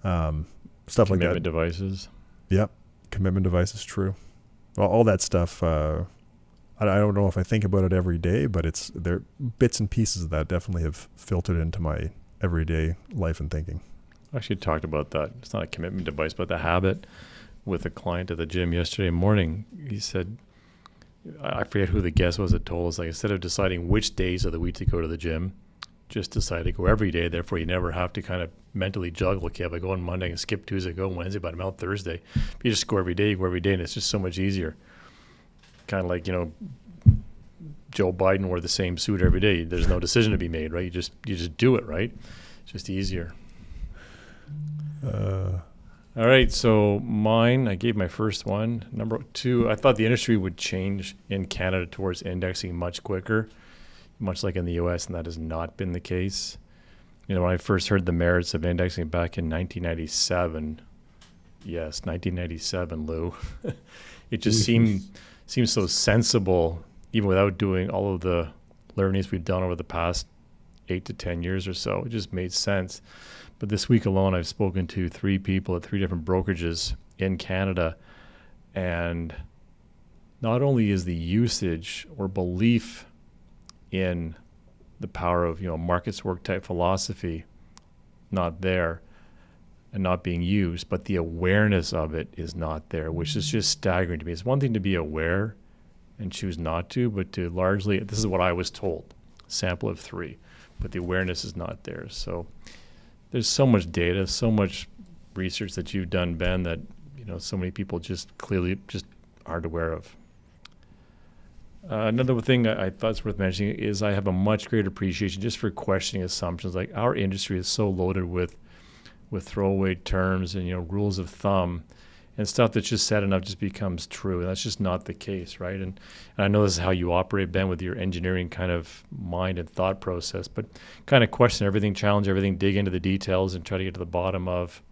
Speaker 1: Stuff like that.
Speaker 2: Commitment devices.
Speaker 1: Yep. Commitment devices. True. Well, all that stuff. I don't know if I think about it every day, but there bits and pieces of that definitely have filtered into my everyday life and thinking.
Speaker 2: I actually talked about that. It's not a commitment device, but the habit with a client at the gym yesterday morning. He said, I forget who the guest was that told us, like, instead of deciding which days of the week to go to the gym, just decide to go every day. Therefore, you never have to kind of mentally juggle. Okay, if I go on Monday, I can skip Tuesday, go on Wednesday, but I'm out Thursday. If you just go every day, and it's just so much easier. Kind of like, Joe Biden wore the same suit every day. There's no decision to be made, right? You just do it, right? It's just easier. All right, so mine, I gave my first one. Number 2, I thought the industry would change in Canada towards indexing much quicker, much like in the U.S., and that has not been the case. When I first heard the merits of indexing back in 1997, yes, 1997, Lou, it just seems so sensible, even without doing all of the learnings we've done over the past 8 to 10 years or so. It just made sense. But this week alone, I've spoken to 3 people at 3 different brokerages in Canada. And not only is the usage or belief in the power of, markets work type philosophy not there and not being used, but the awareness of it is not there, which is just staggering to me. It's one thing to be aware and choose not to, but to largely, this is what I was told, sample of 3, but the awareness is not there. So there's so much data, so much research that you've done, Ben, that so many people just clearly just aren't aware of. Another thing I thought is worth mentioning is I have a much greater appreciation just for questioning assumptions. Like, our industry is so loaded with throwaway terms and rules of thumb, and stuff that's just said enough just becomes true, and that's just not the case, right? And I know this is how you operate, Ben, with your engineering kind of mind and thought process, but kind of question everything, challenge everything, dig into the details, and try to get to the bottom of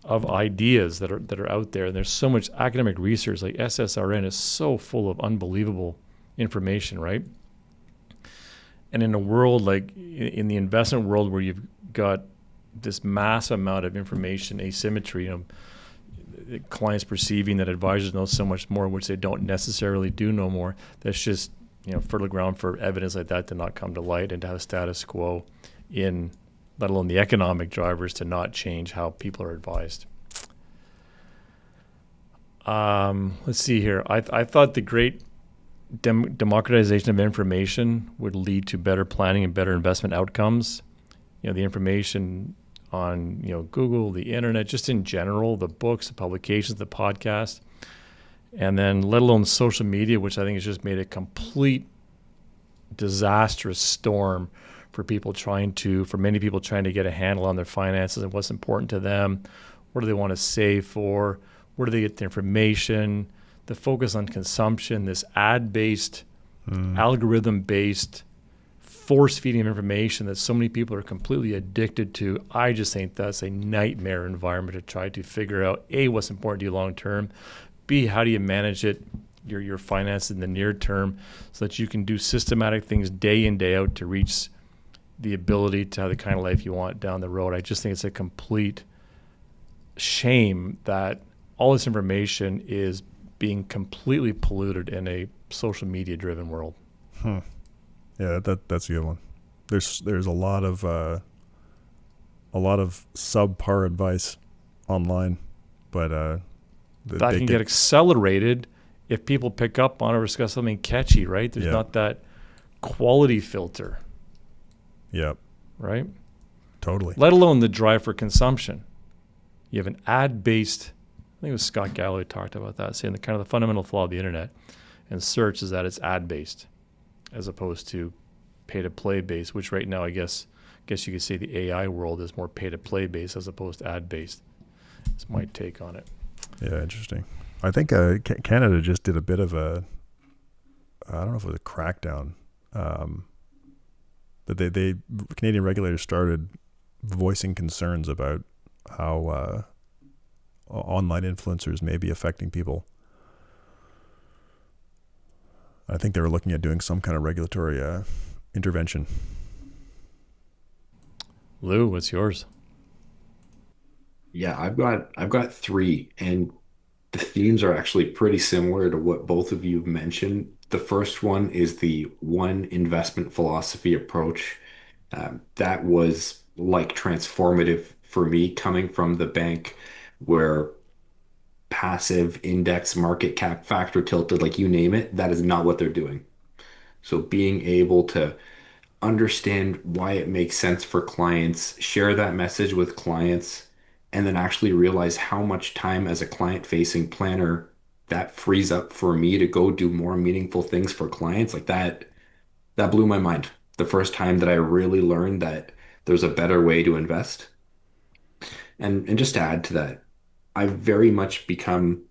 Speaker 2: ideas that are out there. And there's so much academic research, like SSRN is so full of unbelievable information, right? And in a world like in the investment world where you've got this massive amount of information asymmetry, clients perceiving that advisors know so much more, which they don't necessarily do know more. That's just fertile ground for evidence like that to not come to light, and to have status quo in, let alone the economic drivers, to not change how people are advised. Let's see here. I thought the great democratization of information would lead to better planning and better investment outcomes. The information on Google, the internet, just in general, the books, the publications, the podcasts, and then let alone social media, which I think has just made a complete disastrous storm for many people trying to get a handle on their finances and what's important to them. What do they want to save for? Where do they get the information? The focus on consumption, this ad-based, algorithm-based force-feeding of information that so many people are completely addicted to. I just think that's a nightmare environment to try to figure out, A, what's important to you long-term, B, how do you manage it, your finances in the near term, so that you can do systematic things day in, day out to reach the ability to have the kind of life you want down the road. I just think it's a complete shame that all this information is being completely polluted in a social media driven world.
Speaker 1: Yeah, that's a good one. There's a lot of subpar advice online but
Speaker 2: that can get accelerated if people pick up on it or discuss something catchy, right? There's not that quality filter.
Speaker 1: Yep.
Speaker 2: Right?
Speaker 1: Totally.
Speaker 2: Let alone the drive for consumption. You have an ad-based, I think it was Scott Galloway talked about that, saying the kind of the fundamental flaw of the internet and search is that it's ad-based as opposed to pay-to-play based, which right now I guess you could say the AI world is more pay-to-play based as opposed to ad-based. That's my take on it.
Speaker 1: Yeah, interesting. I think Canada just did a bit of I don't know if it was a crackdown, that they Canadian regulators started voicing concerns about how online influencers may be affecting people. I think they were looking at doing some kind of regulatory intervention.
Speaker 2: Lou, what's yours?
Speaker 3: Yeah, I've got three, and the themes are actually pretty similar to what both of you have mentioned. The first one is the one investment philosophy approach. That was like transformative for me coming from the bank where passive index market cap factor tilted, like you name it, that is not what they're doing. So being able to understand why it makes sense for clients, share that message with clients, and then actually realize how much time as a client-facing planner that frees up for me to go do more meaningful things for clients. Like that blew my mind. The first time that I really learned that there's a better way to invest. And just to add to that, I've very much become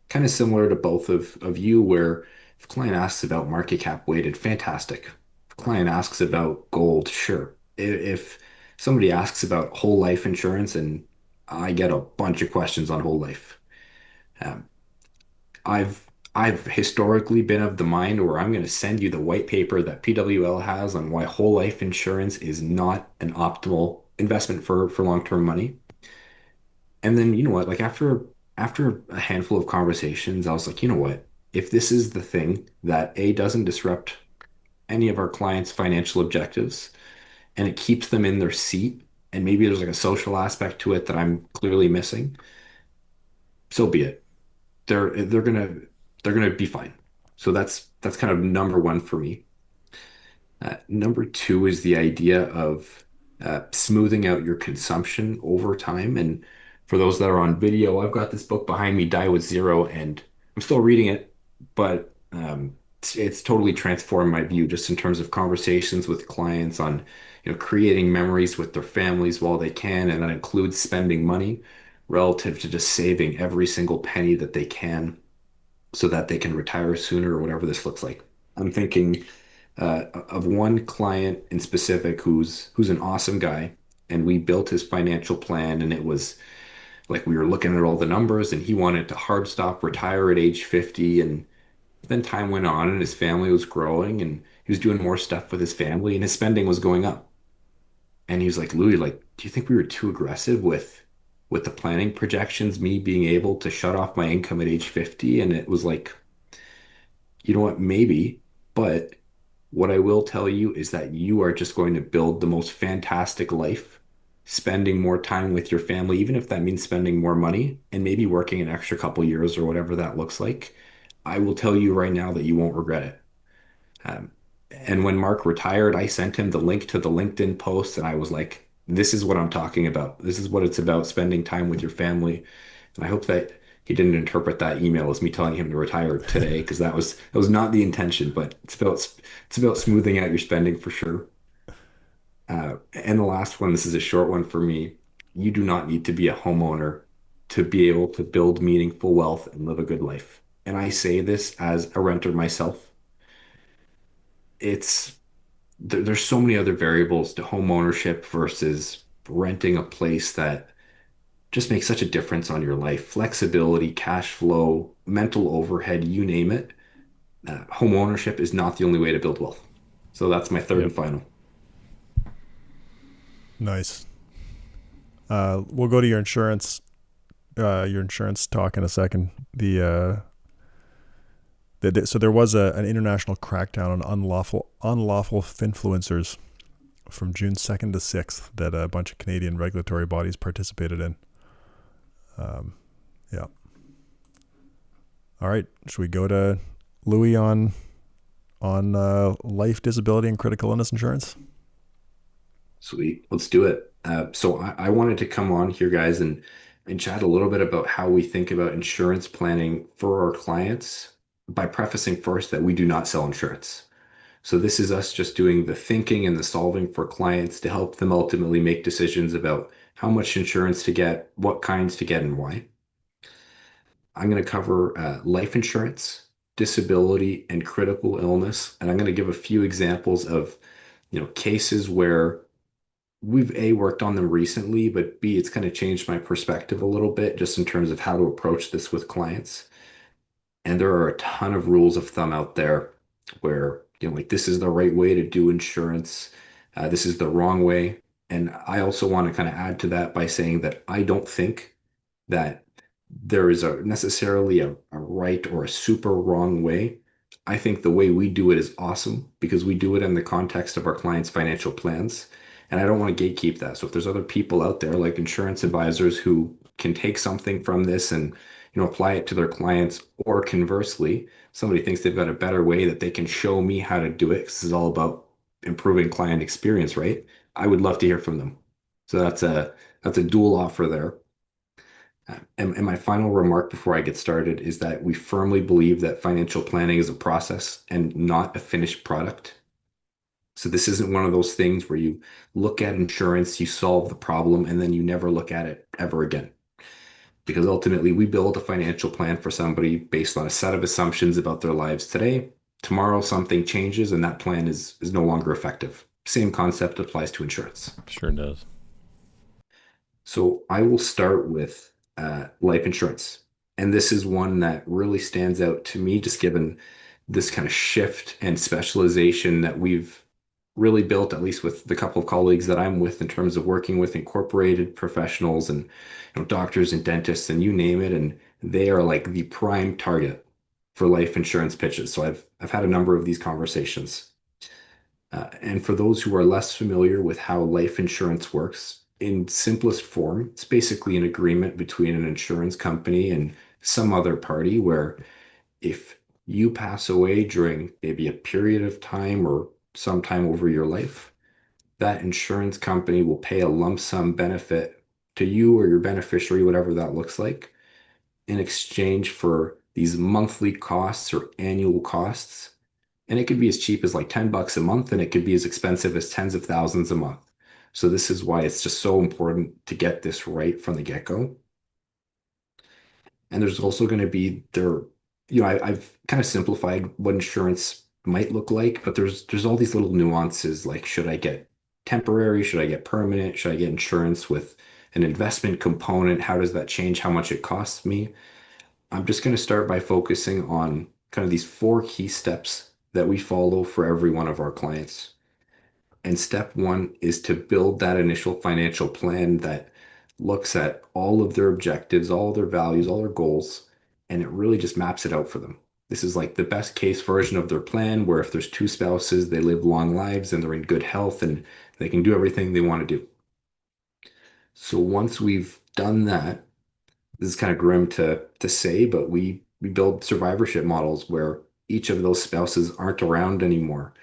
Speaker 3: kind of similar to both of you, where if a client asks about market cap weighted, fantastic. If a client asks about gold, sure. If somebody asks about whole life insurance, and I get a bunch of questions on whole life. Um, I've historically been of the mind where I'm going to send you the white paper that PWL has on why whole life insurance is not an optimal investment for long-term money. And then you know what? Like after a handful of conversations, I was like, you know what? If this is the thing that A doesn't disrupt any of our clients' financial objectives and it keeps them in their seat, and maybe there's like a social aspect to it that I'm clearly missing, so be it. They're gonna be fine. So that's kind of number one for me. Number two is the idea of smoothing out your consumption over time. And for those that are on video, I've got this book behind me, Die with Zero, and I'm still reading it, but it's totally transformed my view just in terms of conversations with clients on, creating memories with their families while they can, and that includes spending money relative to just saving every single penny that they can so that they can retire sooner or whatever this looks like. I'm thinking of one client in specific who's an awesome guy, and we built his financial plan, and it was like we were looking at all the numbers, and he wanted to hard stop retire at age 50, and then time went on, and his family was growing, and he was doing more stuff with his family, and his spending was going up. And he was like, Louis, like, do you think we were too aggressive with the planning projections, me being able to shut off my income at age 50? And it was like, you know what, maybe, but what I will tell you is that you are just going to build the most fantastic life, spending more time with your family, even if that means spending more money and maybe working an extra couple years or whatever that looks like. I will tell you right now that you won't regret it. Um, and when Mark retired, I sent him the link to the LinkedIn post, and I was like, this is what I'm talking about. This is what it's about, spending time with your family. And I hope that he didn't interpret that email as me telling him to retire today, because that was not the intention, but it's about smoothing out your spending for sure. And the last one, this is a short one for me. You do not need to be a homeowner to be able to build meaningful wealth and live a good life. And I say this as a renter myself. It's there's so many other variables to home ownership versus renting a place that just makes such a difference on your life. Flexibility, cash flow, mental overhead, you name it. Home ownership is not the only way to build wealth. So that's my third and
Speaker 2: Yep.
Speaker 3: final.
Speaker 1: Nice. We'll go to your insurance talk in a second. So there was an international crackdown on unlawful influencers from June 2nd to 6th that a bunch of Canadian regulatory bodies participated in. Yeah. All right. Should we go to Louis on life, disability, and critical illness insurance?
Speaker 3: Sweet. Let's do it. So I wanted to come on here, guys, and chat a little bit about how we think about insurance planning for our clients by prefacing first that we do not sell insurance. So this is us just doing the thinking and the solving for clients to help them ultimately make decisions about how much insurance to get, what kinds to get, and why. I'm going to cover life insurance, disability, and critical illness, and I'm going to give a few examples of, cases where we've A, worked on them recently, but B, it's kind of changed my perspective a little bit just in terms of how to approach this with clients. And there are a ton of rules of thumb out there where, like this is the right way to do insurance. This is the wrong way. And I also want to kind of add to that by saying that I don't think that there is a necessarily a right or a super wrong way. I think the way we do it is awesome because we do it in the context of our clients' financial plans. And I don't want to gatekeep that. So if there's other people out there like insurance advisors who can take something from this and apply it to their clients, or conversely, somebody thinks they've got a better way that they can show me how to do it, because this is all about improving client experience, right? I would love to hear from them. So that's a dual offer there. And my final remark before I get started is that we firmly believe that financial planning is a process and not a finished product. So this isn't one of those things where you look at insurance, you solve the problem, and then you never look at it ever again. Because ultimately, we build a financial plan for somebody based on a set of assumptions about their lives today. Tomorrow, something changes, and that plan is no longer effective. Same concept applies to insurance.
Speaker 2: Sure does.
Speaker 3: So I will start with life insurance. And this is one that really stands out to me, just given this kind of shift and specialization that we've really built, at least with the couple of colleagues that I'm with, in terms of working with incorporated professionals and doctors and dentists and you name it. And they are like the prime target for life insurance pitches. So I've had a number of these conversations. And for those who are less familiar with how life insurance works, in simplest form, it's basically an agreement between an insurance company and some other party where if you pass away during maybe a period of time or sometime over your life, that insurance company will pay a lump sum benefit to you or your beneficiary, whatever that looks like, in exchange for these monthly costs or annual costs. And it could be as cheap as like $10 a month, and it could be as expensive as tens of thousands a month. So this is why it's just so important to get this right from the get-go. And there's also going to be there, I've kind of simplified what insurance might look like, but there's all these little nuances like should I get temporary, should I get permanent, should I get insurance with an investment component? How does that change how much it costs me? I'm just going to start by focusing on kind of these four key steps that we follow for every one of our clients. And step one is to build that initial financial plan that looks at all of their objectives, all their values, all their goals, and it really just maps it out for them. This is like the best case version of their plan, where if there's two spouses, they live long lives and they're in good health and they can do everything they want to do. So once we've done that, this is kind of grim to say, but we build survivorship models where each of those spouses aren't around anymore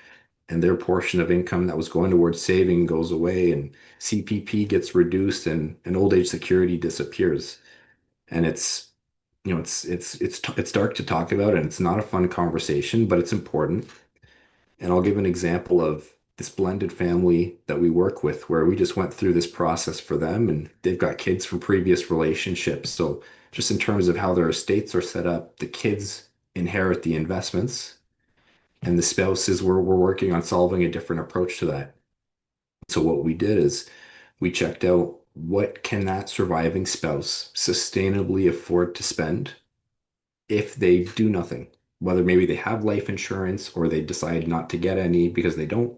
Speaker 3: and their portion of income that was going towards saving goes away and CPP gets reduced and old age security disappears. And it's dark to talk about and it's not a fun conversation, but it's important. And I'll give an example of this blended family that we work with where we just went through this process for them and they've got kids from previous relationships. So just in terms of how their estates are set up, the kids inherit the investments and the spouses were working on solving a different approach to that. So what we did is we checked out what can that surviving spouse sustainably afford to spend if they do nothing, whether maybe they have life insurance or they decide not to get any because they don't.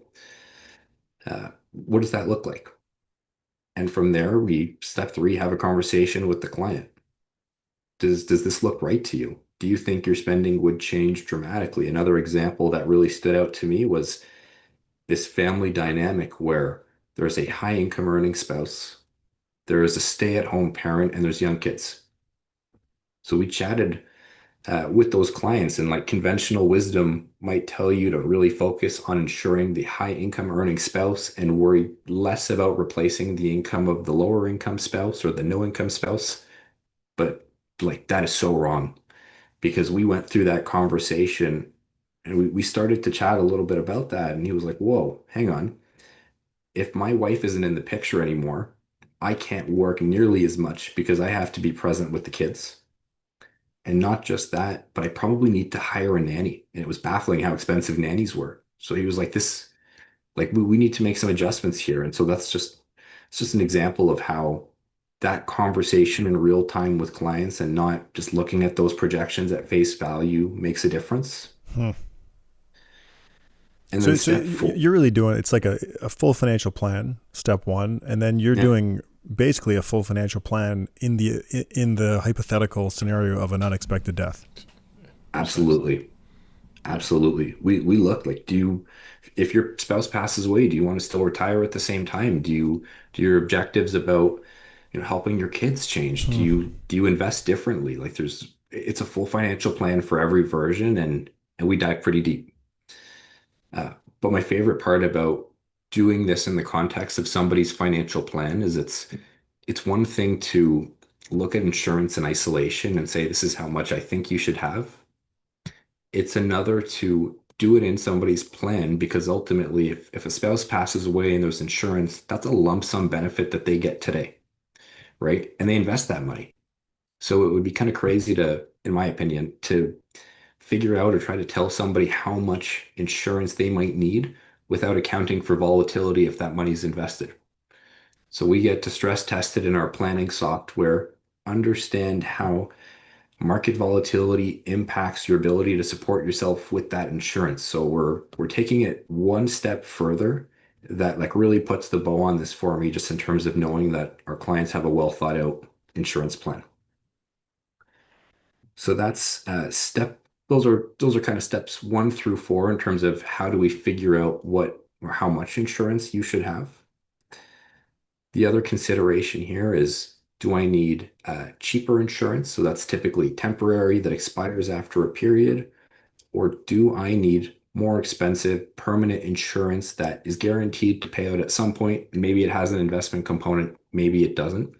Speaker 3: What does that look like? And from there, we step three, have a conversation with the client. Does this look right to you? Do you think your spending would change dramatically? Another example that really stood out to me was this family dynamic where there's a high income earning spouse, there is a stay-at-home parent, and there's young kids. So we chatted with those clients, and like conventional wisdom might tell you to really focus on ensuring the high income earning spouse and worry less about replacing the income of the lower income spouse or the no income spouse. But like that is so wrong because we went through that conversation and we started to chat a little bit about that. And he was like, whoa, hang on. If my wife isn't in the picture anymore, I can't work nearly as much because I have to be present with the kids. And not just that, but I probably need to hire a nanny. And it was baffling how expensive nannies were. So he was like, this, like, we need to make some adjustments here. And so it's just an example of how that conversation in real time with clients and not just looking at those projections at face value makes a difference.
Speaker 1: Hmm.
Speaker 3: And then
Speaker 1: So
Speaker 3: step four,
Speaker 1: you're really doing, it's like a full financial plan, step one, and then you're
Speaker 3: yeah,
Speaker 1: doing basically a full financial plan in the hypothetical scenario of an unexpected death.
Speaker 2: Precisely.
Speaker 3: absolutely. Absolutely. We look like, if your spouse passes away, do you want to still retire at the same time? Do your objectives about, helping your kids change?
Speaker 1: Hmm.
Speaker 3: Do you invest differently? Like it's a full financial plan for every version, and we dive pretty deep. But my favorite part about doing this in the context of somebody's financial plan is it's one thing to look at insurance in isolation and say, this is how much I think you should have. It's another to do it in somebody's plan because ultimately, if a spouse passes away and there's insurance, that's a lump sum benefit that they get today, right? And they invest that money. So it would be kind of crazy to, in my opinion, to figure out or try to tell somebody how much insurance they might need without accounting for volatility if that money's invested. So we get to stress test it in our planning software, understand how market volatility impacts your ability to support yourself with that insurance. So we're taking it one step further that like really puts the bow on this for me just in terms of knowing that our clients have a well thought out insurance plan. So that's those are kind of steps 1 through 4 in terms of how do we figure out what or how much insurance you should have. The other consideration here is, do I need cheaper insurance? So that's typically temporary that expires after a period, or do I need more expensive permanent insurance that is guaranteed to pay out at some point? Maybe it has an investment component, maybe it doesn't.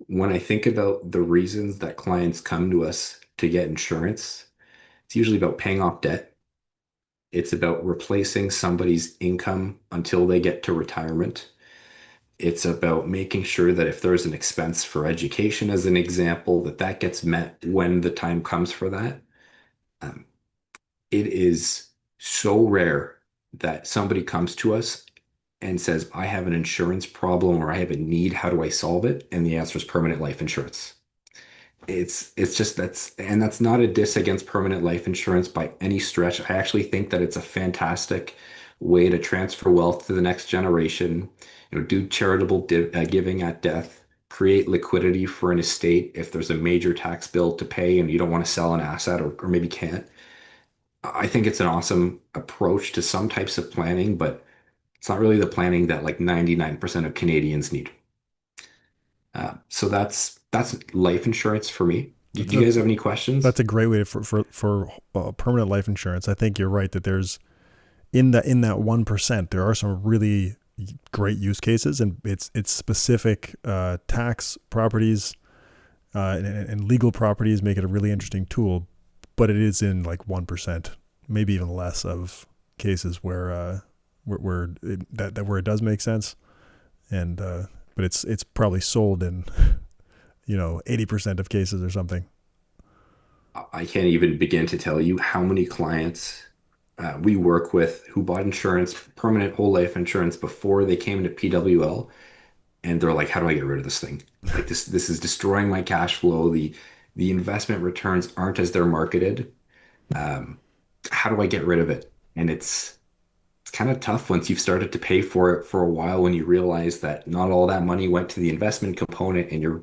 Speaker 3: When I think about the reasons that clients come to us to get insurance, it's usually about paying off debt. It's about replacing somebody's income until they get to retirement. It's about making sure that if there's an expense for education, as an example, that that gets met when the time comes for that. Um, it is so rare that somebody comes to us and says, I have an insurance problem or I have a need. How do I solve it? And the answer is permanent life insurance. It's just that's not a diss against permanent life insurance by any stretch. I actually think that it's a fantastic way to transfer wealth to the next generation, do charitable giving at death, create liquidity for an estate if there's a major tax bill to pay and you don't want to sell an asset or maybe can't. I think it's an awesome approach to some types of planning, but it's not really the planning that like 99% of Canadians need. So that's life insurance for me. Do you guys have any questions?
Speaker 1: That's a great way for permanent life insurance. I think you're right that there's in that 1%, there are some really great use cases, and it's specific tax properties and legal properties make it a really interesting tool, but it is in like 1%, maybe even less of cases where where it does make sense, and but it's probably sold in 80% of cases or something.
Speaker 3: I can't even begin to tell you how many clients we work with who bought insurance, permanent whole life insurance before they came to PWL, and they're like, "How do I get rid of this thing? Like this is destroying my cash flow. The investment returns aren't as they're marketed. Um, how do I get rid of it?" And it's kind of tough once you've started to pay for it for a while when you realize that not all that money went to the investment component and you're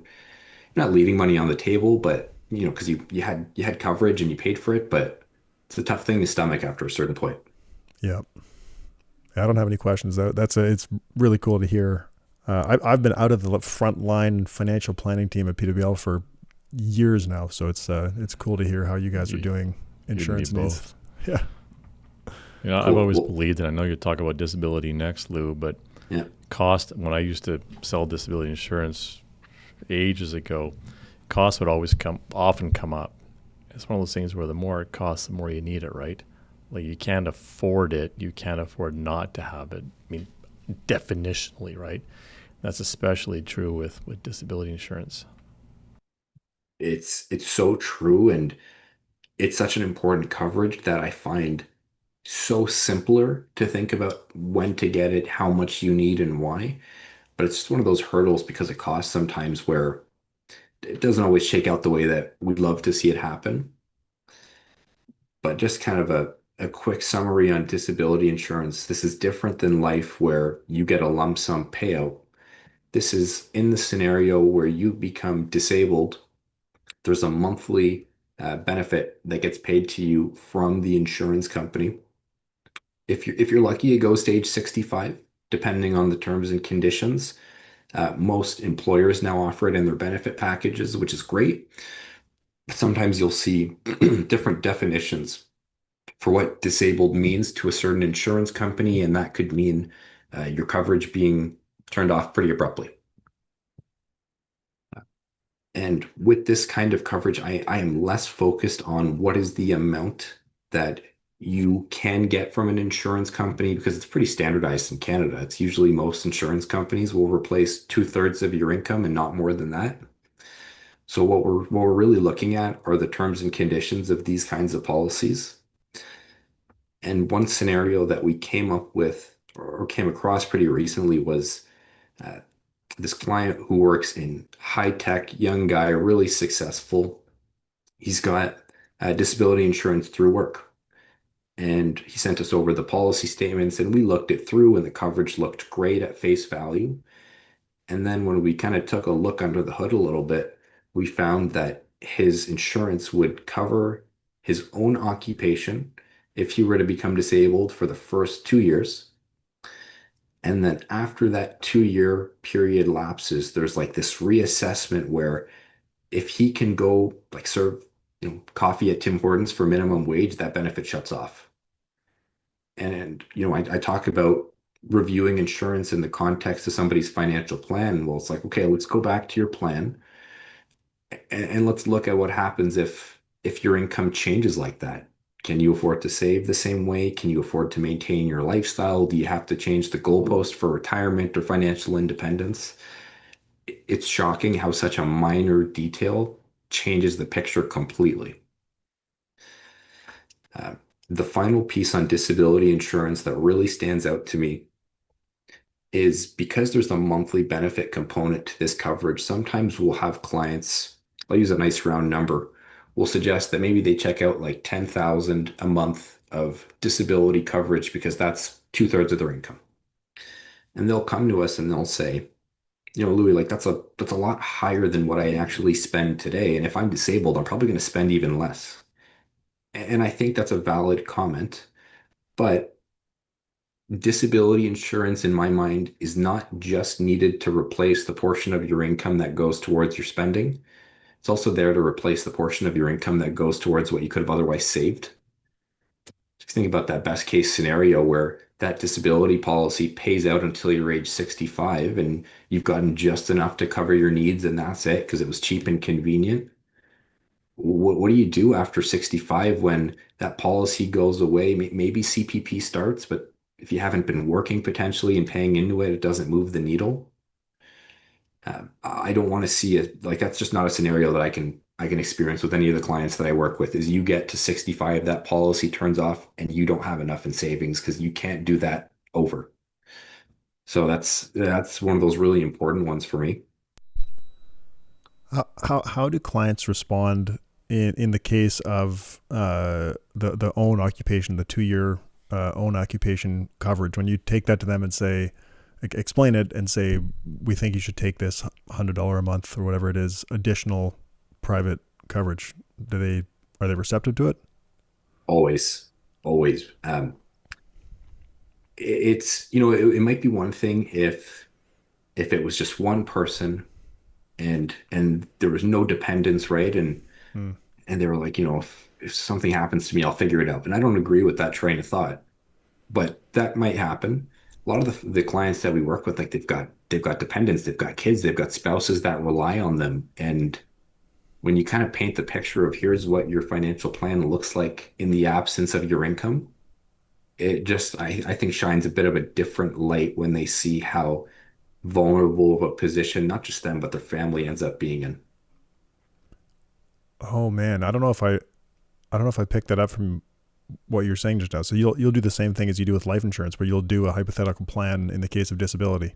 Speaker 3: not leaving money on the table, but because you had coverage and you paid for it, but it's a tough thing to stomach after a certain point.
Speaker 1: Yeah, I don't have any questions. It's really cool to hear. I've been out of the front line financial planning team at PWL for years now. So it's cool to hear how you guys are
Speaker 2: You,
Speaker 1: doing
Speaker 2: you and me
Speaker 1: insurance needs.
Speaker 2: both.
Speaker 1: Yeah.
Speaker 2: I've
Speaker 3: Cool.
Speaker 2: always
Speaker 3: Well,
Speaker 2: believed, and I know you'll talk about disability next, Lou, but
Speaker 3: yeah.
Speaker 2: cost, when I used to sell disability insurance ages ago, cost would always often come up. It's one of those things where the more it costs, the more you need it, right? Like you can't afford it, you can't afford not to have it. I mean, definitionally, right? That's especially true with disability insurance.
Speaker 3: It's so true, and it's such an important coverage that I find so simpler to think about when to get it, how much you need, and why. But it's just one of those hurdles because it costs sometimes where it doesn't always shake out the way that we'd love to see it happen. But just kind of a quick summary on disability insurance. This is different than life where you get a lump sum payout. This is in the scenario where you become disabled. There's a monthly benefit that gets paid to you from the insurance company. If you're lucky, it goes to age 65, depending on the terms and conditions. Most employers now offer it in their benefit packages, which is great. Sometimes you'll see different definitions for what disabled means to a certain insurance company, and that could mean your coverage being turned off pretty abruptly. And with this kind of coverage, I am less focused on what is the amount that you can get from an insurance company because it's pretty standardized in Canada. It's usually most insurance companies will replace two-thirds of your income and not more than that. So what we're really looking at are the terms and conditions of these kinds of policies. And one scenario that we came up with or came across pretty recently was uh, this client who works in high tech, young guy, really successful. He's got disability insurance through work. And he sent us over the policy statements and we looked it through and the coverage looked great at face value. And then when we kind of took a look under the hood a little bit, we found that his insurance would cover his own occupation if he were to become disabled for the first 2 years. And then after that 2 year period lapses, there's like this reassessment where if he can go like serve, coffee at Tim Hortons for minimum wage, that benefit shuts off. And I talk about reviewing insurance in the context of somebody's financial plan. Well, it's like, okay, let's go back to your plan and let's look at what happens if your income changes like that. Can you afford to save the same way? Can you afford to maintain your lifestyle? Do you have to change the goalpost for retirement or financial independence? It's shocking how such a minor detail changes the picture completely. Uh, the final piece on disability insurance that really stands out to me is because there's a monthly benefit component to this coverage. Sometimes we'll have clients, I'll use a nice round number, we'll suggest that maybe they check out like 10,000 a month of disability coverage because that's two-thirds of their income. And they'll come to us and they'll say, Louis, like that's a lot higher than what I actually spend today. And if I'm disabled, I'm probably going to spend even less. And I think that's a valid comment. But disability insurance, in my mind, is not just needed to replace the portion of your income that goes towards your spending. It's also there to replace the portion of your income that goes towards what you could have otherwise saved. Just think about that best case scenario where that disability policy pays out until you're age 65 and you've gotten just enough to cover your needs and that's it because it was cheap and convenient. What do you do after 65 when that policy goes away? Maybe CPP starts, but if you haven't been working potentially and paying into it, it doesn't move the needle. I don't want to see it like that's just not a scenario that I can experience with any of the clients that I work with. Is you get to 65, that policy turns off, and you don't have enough in savings because you can't do that over. So that's one of those really important ones for me.
Speaker 1: How do clients respond in the case of the own occupation, the 2 year own occupation coverage? When you take that to them and say, explain it and say, we think you should take this $100 a month or whatever it is, additional private coverage. Are they receptive to it?
Speaker 3: Always, always. It's it might be one thing if it was just one person and there was no dependence, right?
Speaker 1: Hmm.
Speaker 3: And they were like, if something happens to me, I'll figure it out. And I don't agree with that train of thought, but that might happen. A lot of the clients that we work with, like they've got dependents, they've got kids, they've got spouses that rely on them. And when you kind of paint the picture of here's what your financial plan looks like in the absence of your income, it just I think shines a bit of a different light when they see how vulnerable of a position, not just them, but their family ends up being in.
Speaker 1: Oh man, I don't know if I picked that up from what you're saying just now. So you'll do the same thing as you do with life insurance, where you'll do a hypothetical plan in the case of disability.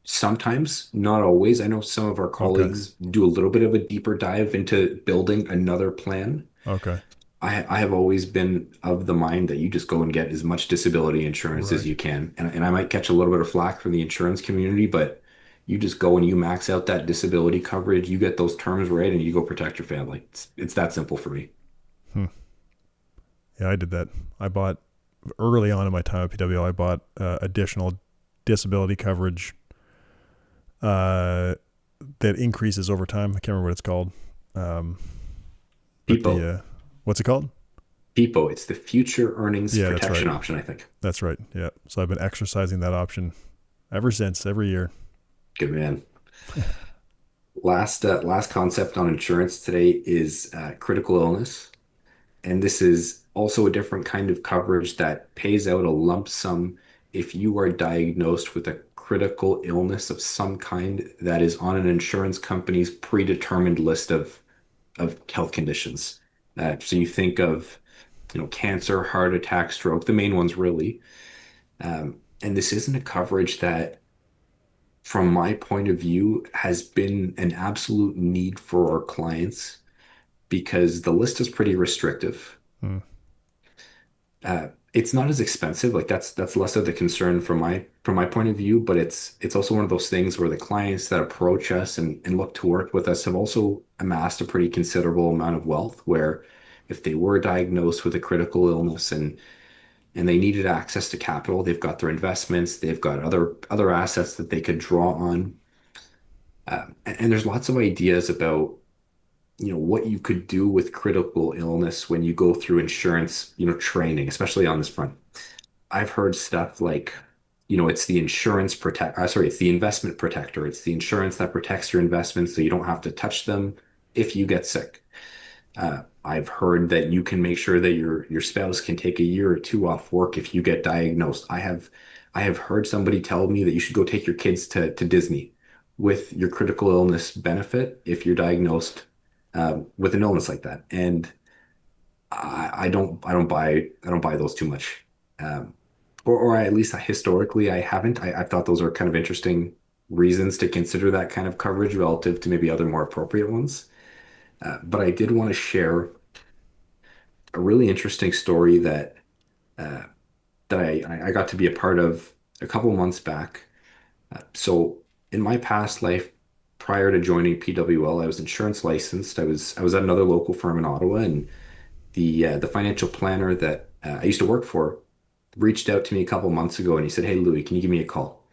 Speaker 3: Sometimes, not always. I know some of our
Speaker 1: Okay.
Speaker 3: colleagues do a little bit of a deeper dive into building another plan.
Speaker 1: Okay.
Speaker 3: I have always been of the mind that you just go and get as much disability insurance as
Speaker 1: Right.
Speaker 3: you can. And I might catch a little bit of flack from the insurance community, but you just go and you max out that disability coverage, you get those terms right, and you go protect your family. It's that simple for me.
Speaker 1: Hmm. Yeah, I did that. I bought early on in my time at PWL. I bought additional disability coverage uh, that increases over time. I can't remember what it's called. Um, but
Speaker 3: PIPO,
Speaker 1: the what's it called?
Speaker 3: PIPO, it's the future earnings
Speaker 1: Yeah, that's right.
Speaker 3: protection option, I think.
Speaker 1: That's right. Yeah. So I've been exercising that option ever since, every year.
Speaker 3: Good man. Last concept on insurance today is critical illness. And this is also a different kind of coverage that pays out a lump sum if you are diagnosed with a critical illness of some kind that is on an insurance company's predetermined list of health conditions. So you think of, cancer, heart attack, stroke, the main ones really. And this isn't a coverage that, from my point of view, has been an absolute need for our clients because the list is pretty restrictive.
Speaker 1: Hmm.
Speaker 3: It's not as expensive. Like that's less of the concern from my point of view, but it's also one of those things where the clients that approach us and look to work with us have also amassed a pretty considerable amount of wealth where if they were diagnosed with a critical illness and they needed access to capital, they've got their investments, they've got other assets that they could draw on. And there's lots of ideas about what you could do with critical illness when you go through insurance, training, especially on this front. I've heard stuff like, it's the it's the investment protector. It's the insurance that protects your investments so you don't have to touch them if you get sick. I've heard that you can make sure that your spouse can take a year or two off work if you get diagnosed. I have heard somebody tell me that you should go take your kids to Disney with your critical illness benefit if you're diagnosed with an illness like that. And I don't buy those too much. Um, or at least historically I haven't. I thought those are kind of interesting reasons to consider that kind of coverage relative to maybe other more appropriate ones. But I did want to share a really interesting story uh, that I got to be a part of a couple months back. So in my past life, prior to joining PWL, I was insurance licensed. I was at another local firm in Ottawa, and the financial planner that I used to work for reached out to me a couple months ago, and he said, "Hey, Louis, can you give me a call?"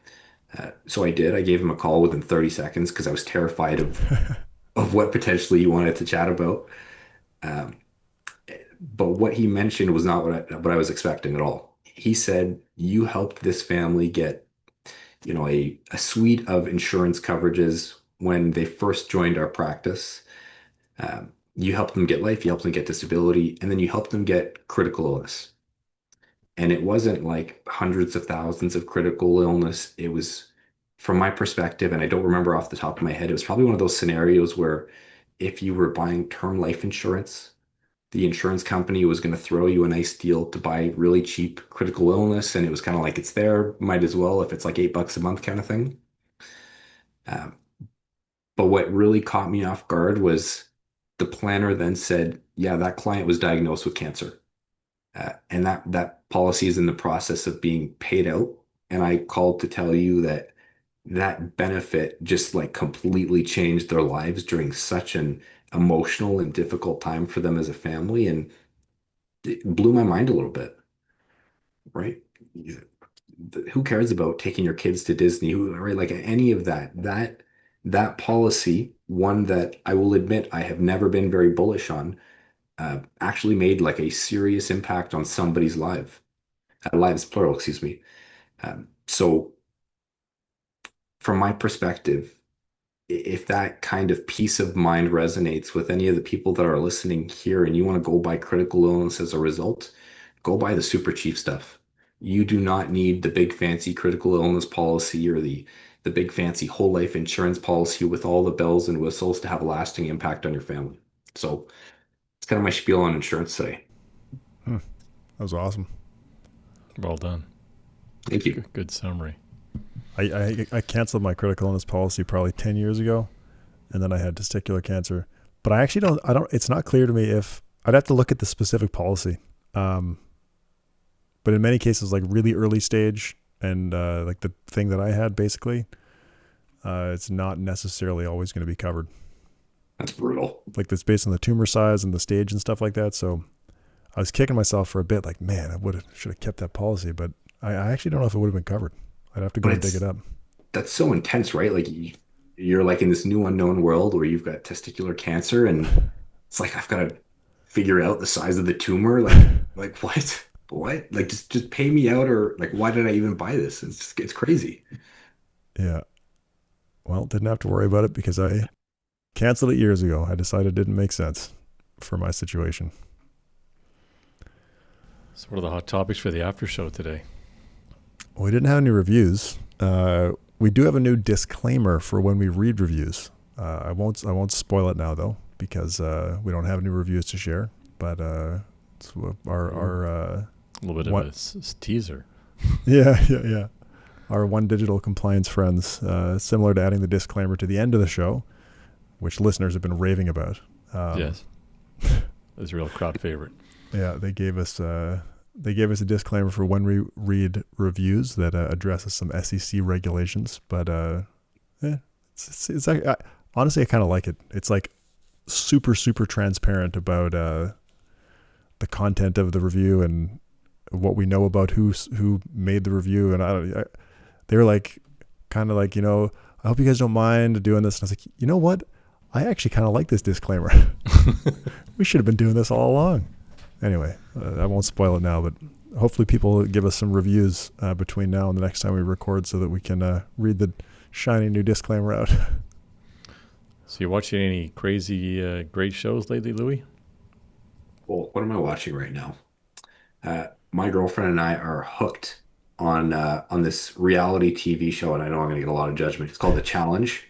Speaker 3: So I did. I gave him a call within 30 seconds because I was terrified of what potentially he wanted to chat about. Um, but what he mentioned was not what I was expecting at all. He said, "You helped this family get, a suite of insurance coverages when they first joined our practice. You helped them get life, you helped them get disability, and then you helped them get critical illness." And it wasn't like hundreds of thousands of critical illness. It was, from my perspective, and I don't remember off the top of my head, it was probably one of those scenarios where if you were buying term life insurance, the insurance company was going to throw you a nice deal to buy really cheap critical illness. And it was kind of like, it's there, might as well, if it's like $8 a month kind of thing. Um, but what really caught me off guard was the planner then said, yeah, that client was diagnosed with cancer. And that policy is in the process of being paid out. And I called to tell you that that benefit just like completely changed their lives during such an emotional and difficult time for them as a family. And it blew my mind a little bit, right? Who cares about taking your kids to Disney? Right? Like any of that, that policy, one that I will admit I have never been very bullish on, actually made like a serious impact on somebody's lives, plural, excuse me. So from my perspective, if that kind of peace of mind resonates with any of the people that are listening here and you want to go buy critical illness as a result, go buy the super cheap stuff. You do not need the big fancy critical illness policy or the big fancy whole life insurance policy with all the bells and whistles to have a lasting impact on your family. So it's kind of my spiel on insurance today.
Speaker 1: That was awesome.
Speaker 2: Well done.
Speaker 3: Thank you.
Speaker 2: Good summary.
Speaker 1: I canceled my critical illness policy probably 10 years ago, and then I had testicular cancer. But I actually it's not clear to me if I'd have to look at the specific policy. But in many cases, like really early stage and like the thing that I had basically, it's not necessarily always going to be covered.
Speaker 3: That's brutal.
Speaker 1: Like that's based on the tumor size and the stage and stuff like that. So I was kicking myself for a bit like, man, should have kept that policy, but I actually don't know if it would have been covered. I'd have to go and dig it up.
Speaker 3: That's so intense, right? Like you're like in this new unknown world where you've got testicular cancer and it's like, I've got to figure out the size of the tumor. Like what? What? Like just pay me out, or like, why did I even buy this? It's crazy.
Speaker 1: Yeah. Well, didn't have to worry about it because I canceled it years ago. I decided it didn't make sense for my situation.
Speaker 2: So what are the hot topics for the after show today?
Speaker 1: We didn't have any reviews. We do have a new disclaimer for when we read reviews. I won't spoil it now though, because we don't have any reviews to share. But it's our
Speaker 2: a little bit of a teaser.
Speaker 1: Yeah. Our One Digital compliance friends, similar to adding the disclaimer to the end of the show, which listeners have been raving about.
Speaker 2: Yes, that's a real crowd favorite.
Speaker 1: Yeah, they gave us a disclaimer for when we read reviews that addresses some SEC regulations. But it's like, honestly, I kind of like it. It's like super transparent about the content of the review and what we know about who made the review. And they were like, kind of like, I hope you guys don't mind doing this. And I was like, you know what? I actually kind of like this disclaimer. We should have been doing this all along. Anyway, I won't spoil it now, but hopefully people give us some reviews between now and the next time we record so that we can read the shiny new disclaimer out.
Speaker 3: So
Speaker 2: you're watching any crazy great shows lately, Louis?
Speaker 3: Well, what am I watching right now? My girlfriend and I are hooked on this reality TV show, and I know I'm going to get a lot of judgment. It's called The Challenge,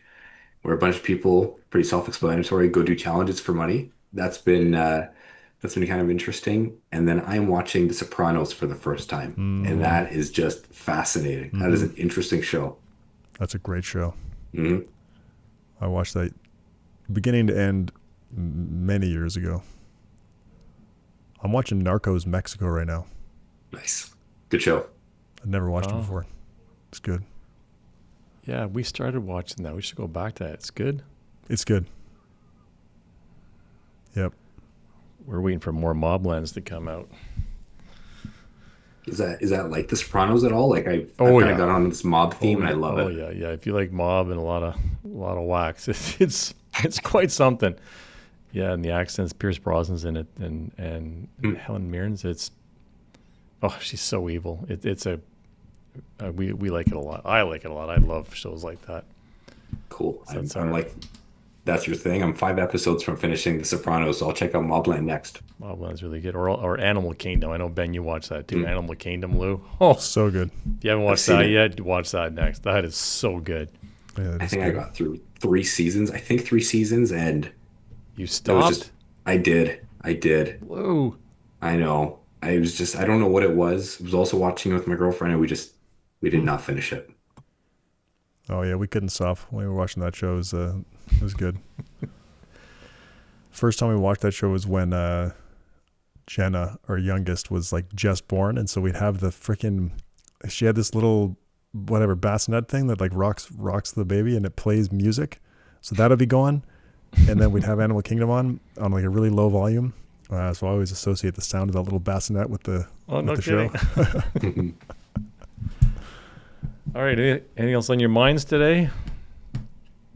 Speaker 3: where a bunch of people, pretty self-explanatory, go do challenges for money. That's been kind of interesting. And then I'm watching The Sopranos for the first time, and that is just fascinating. That is an interesting show.
Speaker 1: That's a great show.
Speaker 3: Mm-hmm.
Speaker 1: I watched that beginning to end many years ago. I'm watching Narcos Mexico right now.
Speaker 3: Nice. Good show.
Speaker 1: I've never watched it before. It's good.
Speaker 2: Yeah, we started watching that. We should go back to that. It's good.
Speaker 1: It's good. Yep.
Speaker 2: We're waiting for more Moblands to come out.
Speaker 3: Is that like The Sopranos at all? Like I've kind of got on this mob theme and I love it.
Speaker 2: Oh yeah. If you like mob and a lot of wax, it's quite something. Yeah, and the accents, Pierce Brosnan's in it, and Helen Mirren's. She's so evil. We like it a lot. I like it a lot. I love shows like that.
Speaker 3: Cool. I'm like, that's your thing. I'm 5 episodes from finishing The Sopranos, so I'll check out Mobland next.
Speaker 2: Mobland's really good. Or Animal Kingdom. I know, Ben, you watch that too. Animal Kingdom, Lou. Oh,
Speaker 1: so good.
Speaker 2: If you haven't watched that yet, watch that next. That is so good.
Speaker 1: Yeah,
Speaker 3: I think I got through 3 seasons. And
Speaker 2: you stopped?
Speaker 3: I did.
Speaker 2: Whoa.
Speaker 3: I know. I don't know what it was. I was also watching it with my girlfriend, and we did not finish it.
Speaker 1: Oh yeah, we couldn't stop when we were watching that show. It was good. First time we watched that show was when Jenna, our youngest, was like just born, and so we'd have she had this little bassinet thing that like rocks the baby, and it plays music. So that'll be going, and then we'd have Animal Kingdom on like a really low volume. So I always associate the sound of that little bassinet with the show.
Speaker 2: All right. Anything else on your minds today?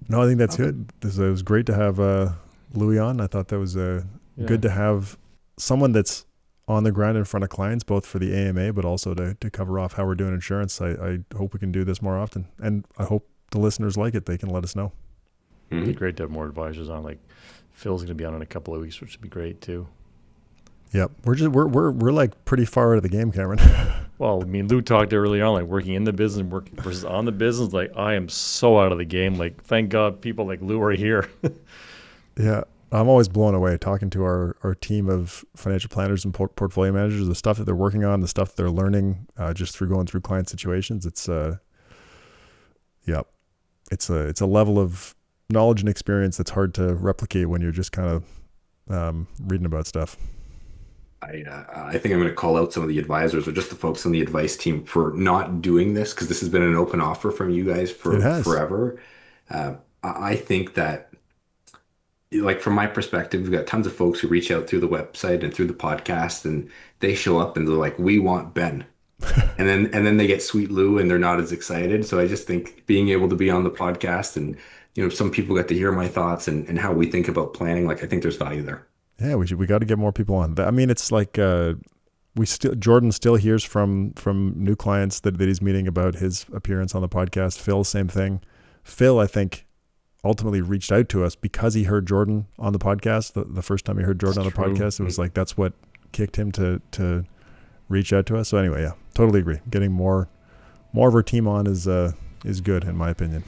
Speaker 1: No, I think that's good. It was great to have Louai on. I thought that was good to have someone that's on the ground in front of clients, both for the AMA, but also to cover off how we're doing insurance. I hope we can do this more often, and I hope the listeners like it. They can let us know.
Speaker 2: It'd be great to have more advisors on. Like Phil's going to be on in a couple of weeks, which would be great too.
Speaker 1: Yep, we're like pretty far out of the game, Cameron.
Speaker 2: Well, I mean, Lou talked earlier on, like working in the business, working versus on the business. Like I am so out of the game. Like thank God people like Lou are here.
Speaker 1: Yeah, I'm always blown away talking to our team of financial planners and portfolio managers. The stuff that they're working on, the stuff they're learning just through going through client situations. It's it's a level of knowledge and experience that's hard to replicate when you're just kind of reading about stuff.
Speaker 3: I think I'm going to call out some of the advisors or just the folks on the advice team for not doing this, because this has been an open offer from you guys for forever. I think that, like, from my perspective, we've got tons of folks who reach out through the website and through the podcast, and they show up and they're like, we want Ben. and then they get Sweet Lou and they're not as excited. So I just think being able to be on the podcast and, some people get to hear my thoughts and how we think about planning, like, I think there's value there.
Speaker 1: Yeah, we got to get more people on. I mean, it's like Jordan still hears from new clients that he's meeting about his appearance on the podcast. Phil, same thing. Phil, I think, ultimately reached out to us because he heard Jordan on the podcast. The first time he heard Jordan on the podcast, it was like that's what kicked him to reach out to us. So anyway, yeah, totally agree. Getting more of our team on is good in my opinion.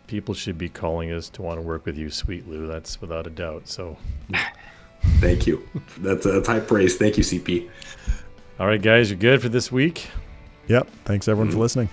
Speaker 2: People should be calling us to want to work with you, Sweet Lou. That's without a doubt. So.
Speaker 3: Thank you. That's high praise. Thank you, CP.
Speaker 2: All right, guys, you're good for this week?
Speaker 1: Yep. Thanks, everyone, for listening.